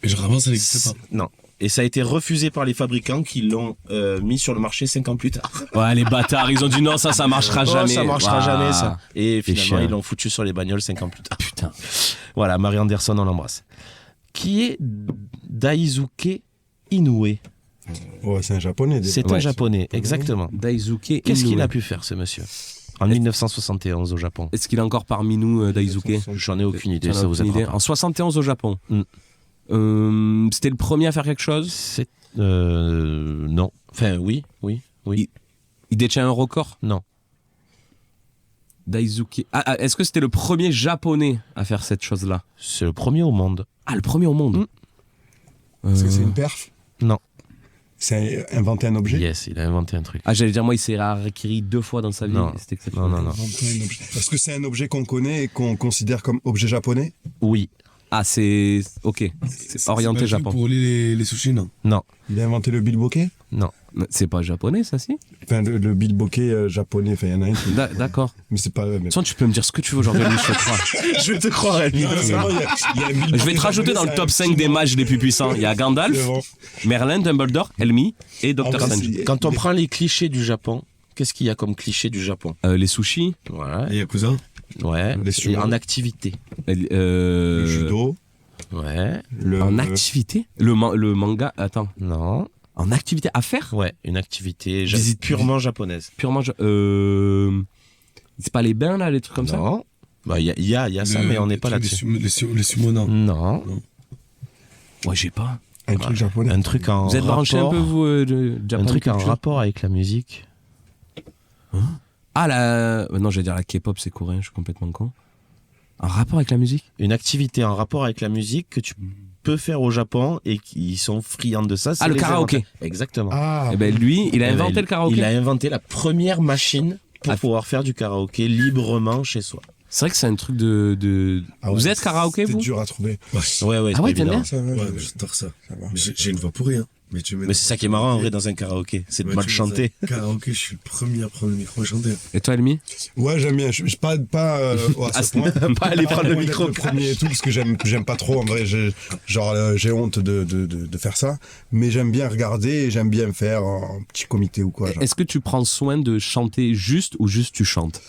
Mais genre avant, ça n'existait pas. Non. Et ça a été refusé par les fabricants qui l'ont mis sur le marché 5 ans plus tard. Ouais, les bâtards, ils ont dit non, ça marchera jamais. Ça marchera jamais, ça. Et C'est finalement, chiant. ils l'ont foutu sur les bagnoles 5 ans plus tard. Putain. Voilà, Mary Anderson, on l'embrasse. Qui est Daisuke Inoue? Ouais, c'est un japonais. C'est un japonais, exactement. Daisuke Qu'est-ce qu'il Inoue. a pu faire, ce monsieur? En 1971 au Japon. Est-ce qu'il est encore parmi nous, Daisuke? J'en ai aucune idée, T'en as ça vous aucune idée. aidera pas. En 71 au Japon. C'était le premier à faire quelque chose? Non. Enfin, oui. Il détient un record? Non. Daisuke. Est-ce que c'était le premier japonais à faire cette chose-là? C'est le premier au monde. Ah, le premier au monde. Est-ce que c'est une perf? Non. C'est inventé un objet? Yes, il a inventé un truc. Ah, j'allais dire, moi, il s'est harakiri 2 fois dans sa vie. Non. C'était exceptionnel. Non. Est-ce que c'est un objet qu'on connaît et qu'on considère comme objet japonais? Oui. Ah, c'est... Ok. C'est orienté pas Japon. pour les sushis, non? Non. Il a inventé le bilboquet? Non. C'est pas japonais, ça, si? Enfin, le bilboquet japonais, enfin, il y en a un qui... D'accord. Mais c'est pas... Mais... Sinon, tu peux me dire ce que tu veux aujourd'hui, je te crois. Je vais te croire, Elmi. Je vais te rajouter dans le top 5 des mages les plus puissants. Il y a Gandalf, Merlin, Dumbledore, Elmi et Dr. Strange. Quand on prend les clichés du Japon, qu'est-ce qu'il y a comme cliché du Japon? Les sushis. Ouais. Yakuza. Ouais. Les sumo. Et en activité. Le judo. Ouais. En activité le manga. Attends. Non. En activité à faire? Ouais, une activité Visite purement japonaise. Purement. C'est pas les bains là, les trucs comme ça? Non. Bah, il y a ça, mais on n'est pas là-dessus. Les sumo, non. Non. Ouais, j'ai pas. Un truc japonais. Un truc en Vous êtes branché un rapport. peu, vous, de Japan Un truc en culture? rapport avec la musique. Ah, non, j'allais dire la K-pop, c'est coréen, je suis complètement con. Un rapport avec la musique? Une activité en rapport avec la musique que tu peux faire au Japon et qui sont friands de ça. c'est le les karaoké. inventeurs. Exactement. Ah, Eh ben lui, il a Eh ben, inventé le karaoké. Il a inventé la première machine pour pouvoir faire du karaoké librement chez soi. C'est vrai que c'est un truc de... Ah ouais, Vous êtes karaoké, c'était vous? dur à trouver. Ouais, Ah ouais, t'aimes bien? Ça va, Ouais, j'adore ça. J'ai une voix pourrie, hein. Mais Mais c'est ça qui est marrant en vrai dans un karaoké, c'est de mal chanter. Karaoké, je suis le premier à prendre le micro et chanter. Et toi, Elmi? Ouais, j'aime bien. Je suis pas à ce point. Pas aller prendre le Pas micro. le premier et tout, parce que j'aime pas trop, en vrai. J'ai honte de faire ça. Mais j'aime bien regarder et j'aime bien faire en petit comité ou quoi. Genre. Est-ce que tu prends soin de chanter juste ou juste tu chantes?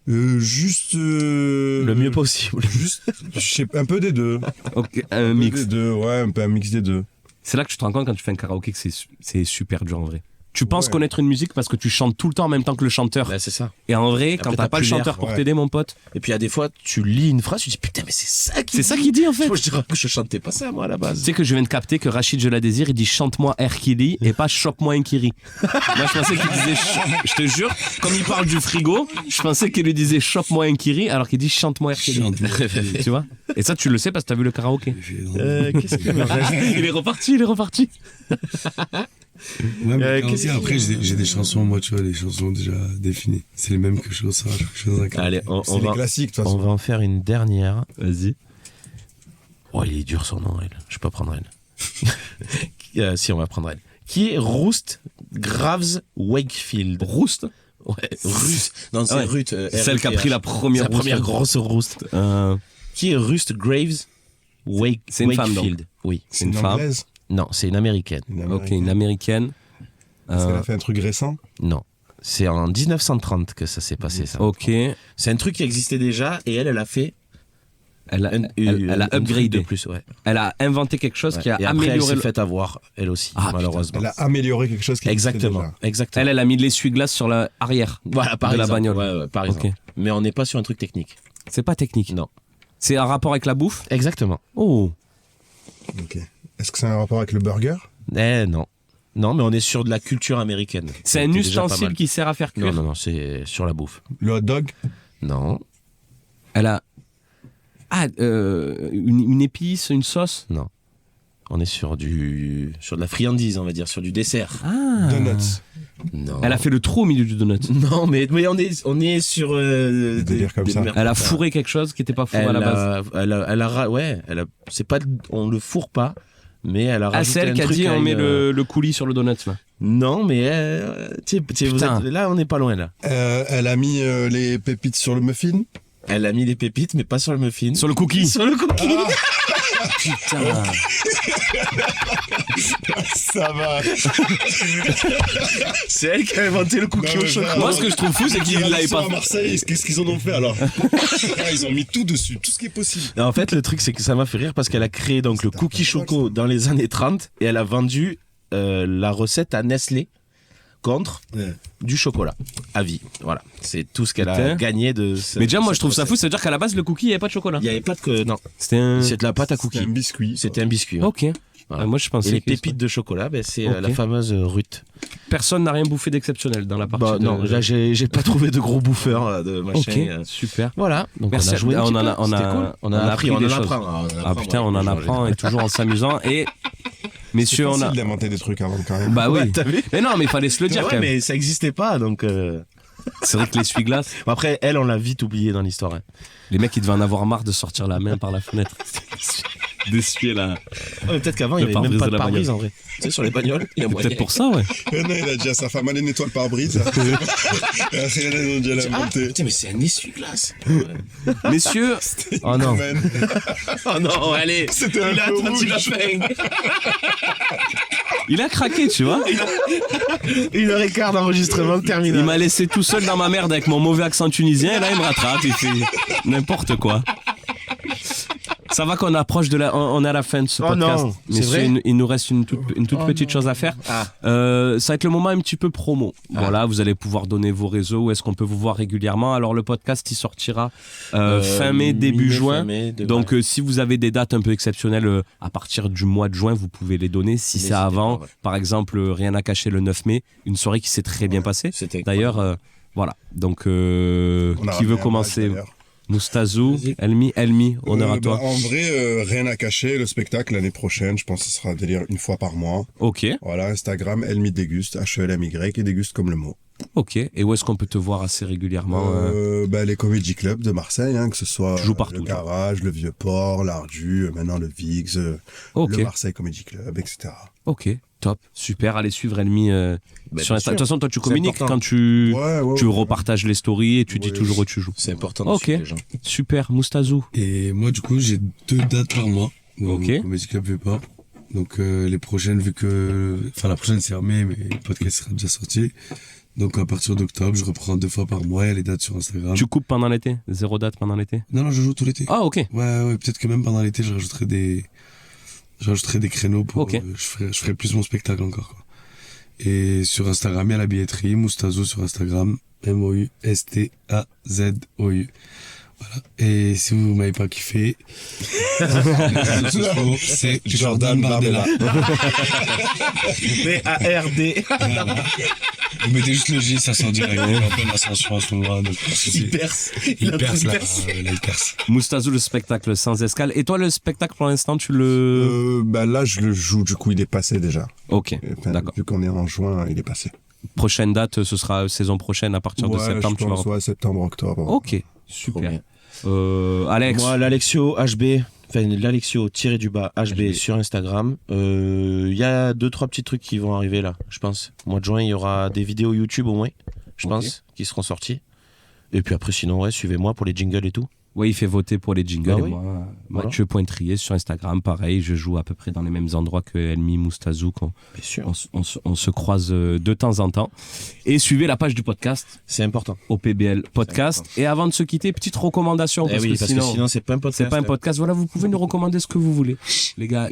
Juste. Le mieux possible. Juste, je sais, un peu des deux. Ok, un Un mix. peu des deux, ouais, un peu un mix des deux. C'est là que tu te rends compte quand tu fais un karaoké que c'est super dur en vrai. Tu penses Ouais. connaître une musique parce que tu chantes tout le temps en même temps que le chanteur. Bah, c'est ça. Et en vrai, Après, quand t'as t'as pas le plus l'air, chanteur pour ouais. t'aider, mon pote, Et puis il y a des fois, tu lis une phrase, tu te dis putain, mais c'est ça qu'il dit. c'est ça qu'il dit en fait. Moi, je dirais que je chantais pas ça moi à la Tu base. sais que je viens de capter que Rachid Je la désire, il dit chante-moi Erkili et pas chope-moi un Kiri. Moi je pensais qu'il disait, je te jure, comme il parle du frigo, je pensais qu'il lui disait chope-moi un Kiri alors qu'il dit chante-moi Erkili. Tu vois? Et ça tu le sais parce que t'as vu le karaoké. Qu'est-ce qu'il me reste Il est reparti. Ouais, mais qu'est-ce après, j'ai des chansons, moi, tu vois, les chansons déjà définies. C'est les mêmes que je ressors à chaque chose. Allez, on C'est les va, classiques, de toute on façon. va en faire une dernière. Vas-y. Oh, il est dur son nom, elle. Je peux pas prendre elle. Si, on va prendre elle. Qui est Ruth Graves Wakefield? Ruth? Ouais, Ruth. Non, c'est Ah ouais. Ruth. Celle qui a pris la première Sa première Ruth. grosse Ruth. Euh, Qui est Ruth Graves C'est une femme, Wakefield? Oui. C'est une une femme. anglaise. Non, c'est une américaine. ok, une américaine. Est-ce qu'elle a fait un truc récent? Non. C'est en 1930 que ça s'est passé, ça. Ok. C'est un truc qui existait déjà et elle a fait Elle a, un elle a truc de upgradé. plus, ouais. Elle a inventé quelque chose qui a Et après, elle amélioré s'est le... fait avoir, elle aussi, Ah, malheureusement. Elle a amélioré quelque chose qui existait Exactement, déjà. exactement. Elle a mis de l'essuie-glace sur l'arrière Voilà, par de exemple. la bagnole. Ouais, par exemple. Ok. Mais on n'est pas sur un truc technique. C'est pas technique. Non. C'est un rapport avec la bouffe. Exactement. Oh. Ok. Est-ce que c'est un rapport avec le burger? Non. Non, mais on est sur de la culture américaine. C'est un C'était déjà pas ustensile mal. qui sert à faire cuire. Non, c'est sur la bouffe. Le hot dog? Non, Elle a... Ah, une épice, une sauce. non. On est sur de la friandise, on va dire, sur du dessert. Ah. Donuts. Non. Elle a fait le trou au milieu du donut. Non, mais on est sur Des délires comme ça. Elle a fourré quelque chose qui n'était pas fourré à la base. c'est pas, on le fourre pas, mais elle a Ah, rajouté c'est elle un qui a truc dit à on met une- le coulis sur le donut. Là. Non, mais vous Putain. êtes, là, on n'est pas loin là. Elle a mis les pépites sur le muffin? Elle a mis les pépites, mais pas sur le muffin. Sur le cookie. Sur le cookie. Putain. Ça va. C'est elle qui a inventé le cookie au chocolat. Moi, ce que je trouve fou, c'est qu'il l'avait pas à Marseille, qu'est-ce qu'ils en ont fait alors? Ils ont mis tout dessus, tout ce qui est possible. En fait, le truc, c'est que ça m'a fait rire parce qu'elle a créé donc le cookie choco dans les années 30 et elle a vendu la recette à Nestlé contre du chocolat à vie. Voilà, c'est tout ce qu'elle a gagné de. Mais déjà, moi, je trouve ça fou. Ça veut dire qu'à la base, le cookie, il n'y avait pas de chocolat. Il n'y avait pas de. Non. C'était de la pâte à cookie. C'était un biscuit. C'était un biscuit. Ouais. Ok. Voilà. Moi, je pensais. Et les pépites de chocolat, c'est la fameuse Ruth. Personne n'a rien bouffé d'exceptionnel dans la partie. Non, là, j'ai pas trouvé de gros bouffeurs de machin. Ok, super. Voilà. Donc merci. on a joué. On a appris des choses. Ah putain, on en apprend et toujours en s'amusant. Et messieurs, on a d'inventer des trucs avant quand même. Bah oui. Mais non, mais il fallait se le dire quand même. Mais ça existait pas, donc. C'est vrai que l'essuie-glace. Après, elle, on l'a vite oublié dans l'histoire. Hein. Les mecs, ils devaient en avoir marre de sortir la main par la fenêtre. D'essuyer la. Peut-être qu'avant, il n'y avait même pas de pare-brise en vrai. Tu sais, sur les bagnoles, il y a moyen. Peut-être pour ça, ouais. Non, il a dit à sa femme, allez, nettoie le pare-brise. Ils ont dû l'inventer. Putain, mais c'est un essuie-glace. Messieurs. Oh non. Oh non, allez. C'était un peu rouge. Il a craqué, tu vois. 1h15 d'enregistrement terminé. Il m'a laissé tout seul dans ma merde avec mon mauvais accent tunisien et là il me rattrape, il fait n'importe quoi. Ça va qu'on approche on est à la fin de ce podcast. Non, mais vrai. Il nous reste une toute petite chose à faire. Ça va être le moment un petit peu promo. Voilà, vous allez pouvoir donner vos réseaux, où est-ce qu'on peut vous voir régulièrement. Alors le podcast il sortira fin mai, début juin. Donc si vous avez des dates un peu exceptionnelles à partir du mois de juin, vous pouvez les donner. Si c'est avant, par exemple, rien à cacher le 9 mai, une soirée qui s'est très bien passée. D'ailleurs, voilà. Donc qui veut commencer? Moustazou, Elmi, honneur à toi. En vrai, rien à cacher, le spectacle l'année prochaine, je pense que ce sera un délire une fois par mois. Ok. Voilà, Instagram, Elmi Déguste, H-E-L-M-Y, et déguste comme le mot. Ok, et où est-ce qu'on peut te voir assez régulièrement Les Comedy Club de Marseille, que ce soit partout, le Garage, le Vieux-Port, l'Ardu, maintenant le Vix, le Marseille Comedy Club, etc. Ok, top, super, allez suivre Elmi sur Instagram. De toute façon, toi tu communiques quand tu repartages les stories et tu dis toujours où tu joues. C'est important de suivre les gens. Super, Moustazou. Et moi du coup j'ai 2 dates par mois. Donc, Comedy Club Vieux-Port. Donc les prochaines, vu que... Enfin la prochaine c'est en mai, mais le podcast sera déjà sorti. Donc à partir d'octobre, je reprends 2 fois par mois, il y a les dates sur Instagram. Tu coupes pendant l'été? 0 date pendant l'été? Non, je joue tout l'été. Ah ok. Ouais, peut-être que même pendant l'été, je rajouterai des créneaux pour... je ferai plus mon spectacle encore, quoi. Et sur Instagram, il y a la billetterie, Moustazou sur Instagram, M-O-U-S-T-A-Z-O-U. Voilà. Et si vous m'avez pas kiffé, c'est Jordan Bardella. B-A-R-D. Vous mettez juste le J, ça sort direct. Il est en pleine ascension à ce moment-là. Il perce. Il perce. Moustazou, le spectacle sans escale. Et toi, le spectacle pour l'instant, tu le... Là, je le joue, du coup, il est passé déjà. Ok, d'accord. Vu qu'on est en juin, il est passé. Prochaine date, ce sera saison prochaine à partir de septembre. Je pense, septembre, octobre. Ok, super. Alex. Moi, l'Alexio HB, enfin l'Alexio-HB sur Instagram. Il y a 2-3 petits trucs qui vont arriver là, je pense. Au mois de juin, il y aura des vidéos YouTube au moins, je pense, qui seront sorties. Et puis après, sinon, suivez-moi pour les jingles et tout. Oui, il fait voter pour les jingles. Ah et oui. moi, Mathieu Pointrier sur Instagram, pareil, je joue à peu près dans les mêmes endroits que Elmi, Moustazou. On se croise de temps en temps. Et suivez la page du podcast. C'est important. Au PBL Podcast. Et avant de se quitter, petite recommandation. Parce que sinon c'est pas un podcast. C'est pas un podcast. Voilà, vous pouvez nous recommander ce que vous voulez. Les gars,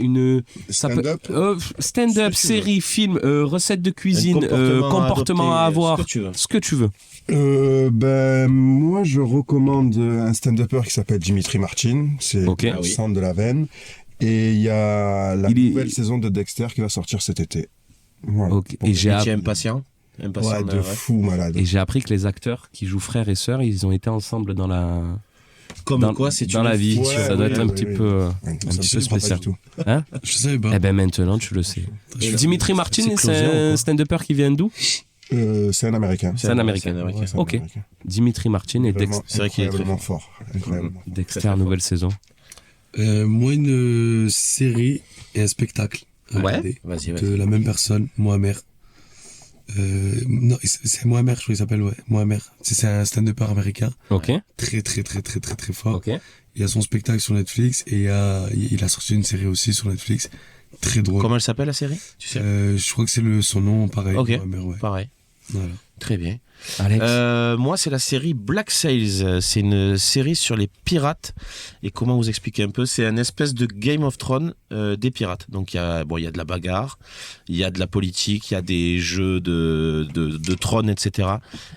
stand-up, série, film, recette de cuisine, comportement à avoir. Ce que tu veux. Moi, je recommande un stand-upper qui s'appelle Dimitri Martin. C'est au centre de la veine. Et il y a la nouvelle saison de Dexter qui va sortir cet été. Voilà. Et j'ai impatient. Ouais, de fou malade. Et j'ai appris que les acteurs qui jouent frères et sœurs, ils ont été ensemble dans la... dans la vie. Ça doit être un petit peu spécial. Hein? Je savais pas. Eh ben maintenant, tu le sais. Dimitri Martin, c'est un stand-upper qui vient d'où? C'est un Américain. C'est un Américain. Ok. Dimitri Martin et Dexter. C'est vrai qu'il est incroyablement fort. Incroyablement. Dexter, nouvelle saison. Moi, une série et un spectacle. Ouais. Vas-y. De la même personne, Mohamed. Non, c'est Mohamed, je crois qu'il s'appelle, ouais. Mohamed. C'est un stand-upper américain. Ok. Très fort. Ok. Il y a son spectacle sur Netflix et il a sorti une série aussi sur Netflix. Très drôle. Comment elle s'appelle la série, tu sais? Je crois que c'est son nom, pareil. Ok, Mohamed, ouais. pareil. Voilà. Très bien. Alex. Moi, c'est la série Black Sails. C'est une série sur les pirates. Et comment vous expliquer un peu? C'est une espèce de Game of Thrones des pirates. Donc, il y a de la bagarre, il y a de la politique, il y a des jeux de trône, etc.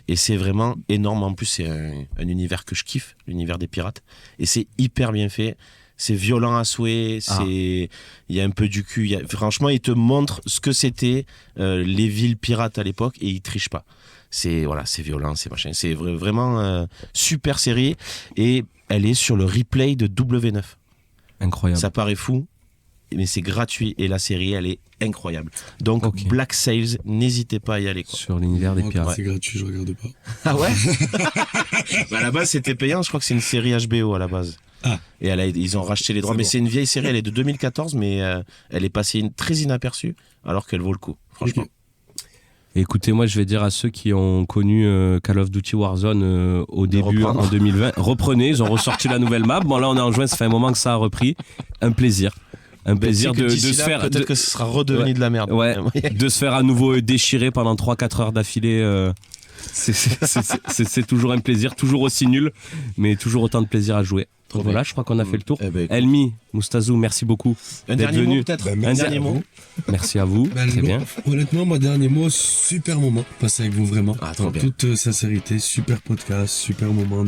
Et c'est vraiment énorme. En plus, c'est un univers que je kiffe, l'univers des pirates. Et c'est hyper bien fait. C'est violent à souhait, il y a un peu du cul. Franchement, il te montre ce que c'était les villes pirates à l'époque et il triche pas. C'est violent, c'est machin. C'est vraiment super série et elle est sur le replay de W9. Incroyable. Ça paraît fou, mais c'est gratuit et la série, elle est incroyable. Donc Black Sails, n'hésitez pas à y aller. Quoi. Sur l'univers des pirates. C'est gratuit, je regarde pas. Ah ouais. À la base, c'était payant. Je crois que c'est une série HBO à la base. Ah. Et ils ont racheté les droits. Mais c'est une vieille série, elle est de 2014, mais elle est passée très inaperçue, alors qu'elle vaut le coup, franchement. Okay. Écoutez, moi je vais dire à ceux qui ont connu Call of Duty Warzone au début en 2020, reprenez, ils ont ressorti la nouvelle map. Bon là on est en juin, ça fait un moment que ça a repris. Un plaisir. Un plaisir de se faire... Peut-être que ce sera redevenu de la merde. Ouais, de se faire à nouveau déchirer pendant 3-4 heures d'affilée. C'est toujours un plaisir, toujours aussi nul, mais toujours autant de plaisir à jouer. Donc voilà, je crois qu'on a fait le tour. Elmi, Moustazou, merci beaucoup. Un dernier mot peut-être. Un dernier mot. Merci à vous. Très bien. Honnêtement, mon dernier mot, super moment passé avec vous vraiment. En toute sincérité, super podcast, super moment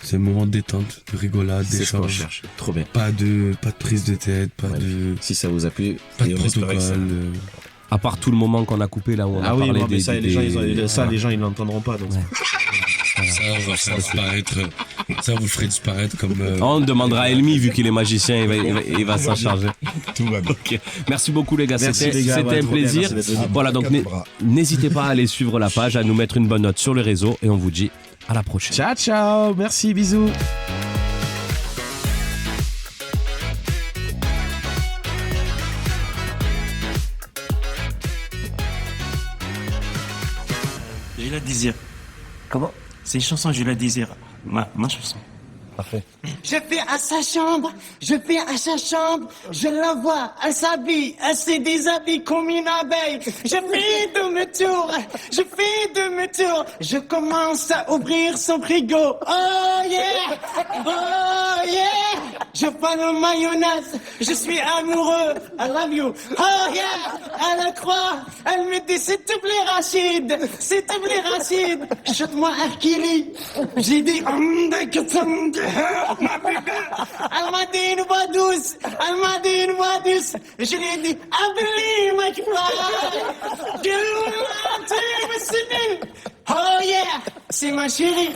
c'est un moment de détente, de rigolade, d'échange. Trop bien. Pas de prise de tête, si ça vous a plu, pas de protocole. À part tout le moment qu'on a coupé là où on a parlé des... ça, les gens ils l'entendront pas. Donc. Ça vous ferait disparaître comme... On demandera à Elmi, vu qu'il est magicien, il va s'en charger. Tout va bien. Okay. Merci beaucoup les gars, c'était un plaisir. Voilà, donc n'hésitez pas à aller suivre la page, à nous mettre une bonne note sur les réseaux et on vous dit à la prochaine. Ciao, ciao, merci, bisous. Je la désire. Comment? C'est une chanson, je la désire. Ma chanson. Parfait. Je vais à sa chambre, je la vois, elle s'habille, elle se déshabille comme une abeille. Je fais demi-tour, je commence à ouvrir son frigo. Oh yeah, je parle mayonnaise, je suis amoureux, I love you. Oh yeah, elle croit, elle me dit c'est tout les Rachid, chute-moi un kili. J'ai dit elle m'a dit une voix douce, je lui ai dit I believe I can fly. Oh yeah, c'est ma chérie.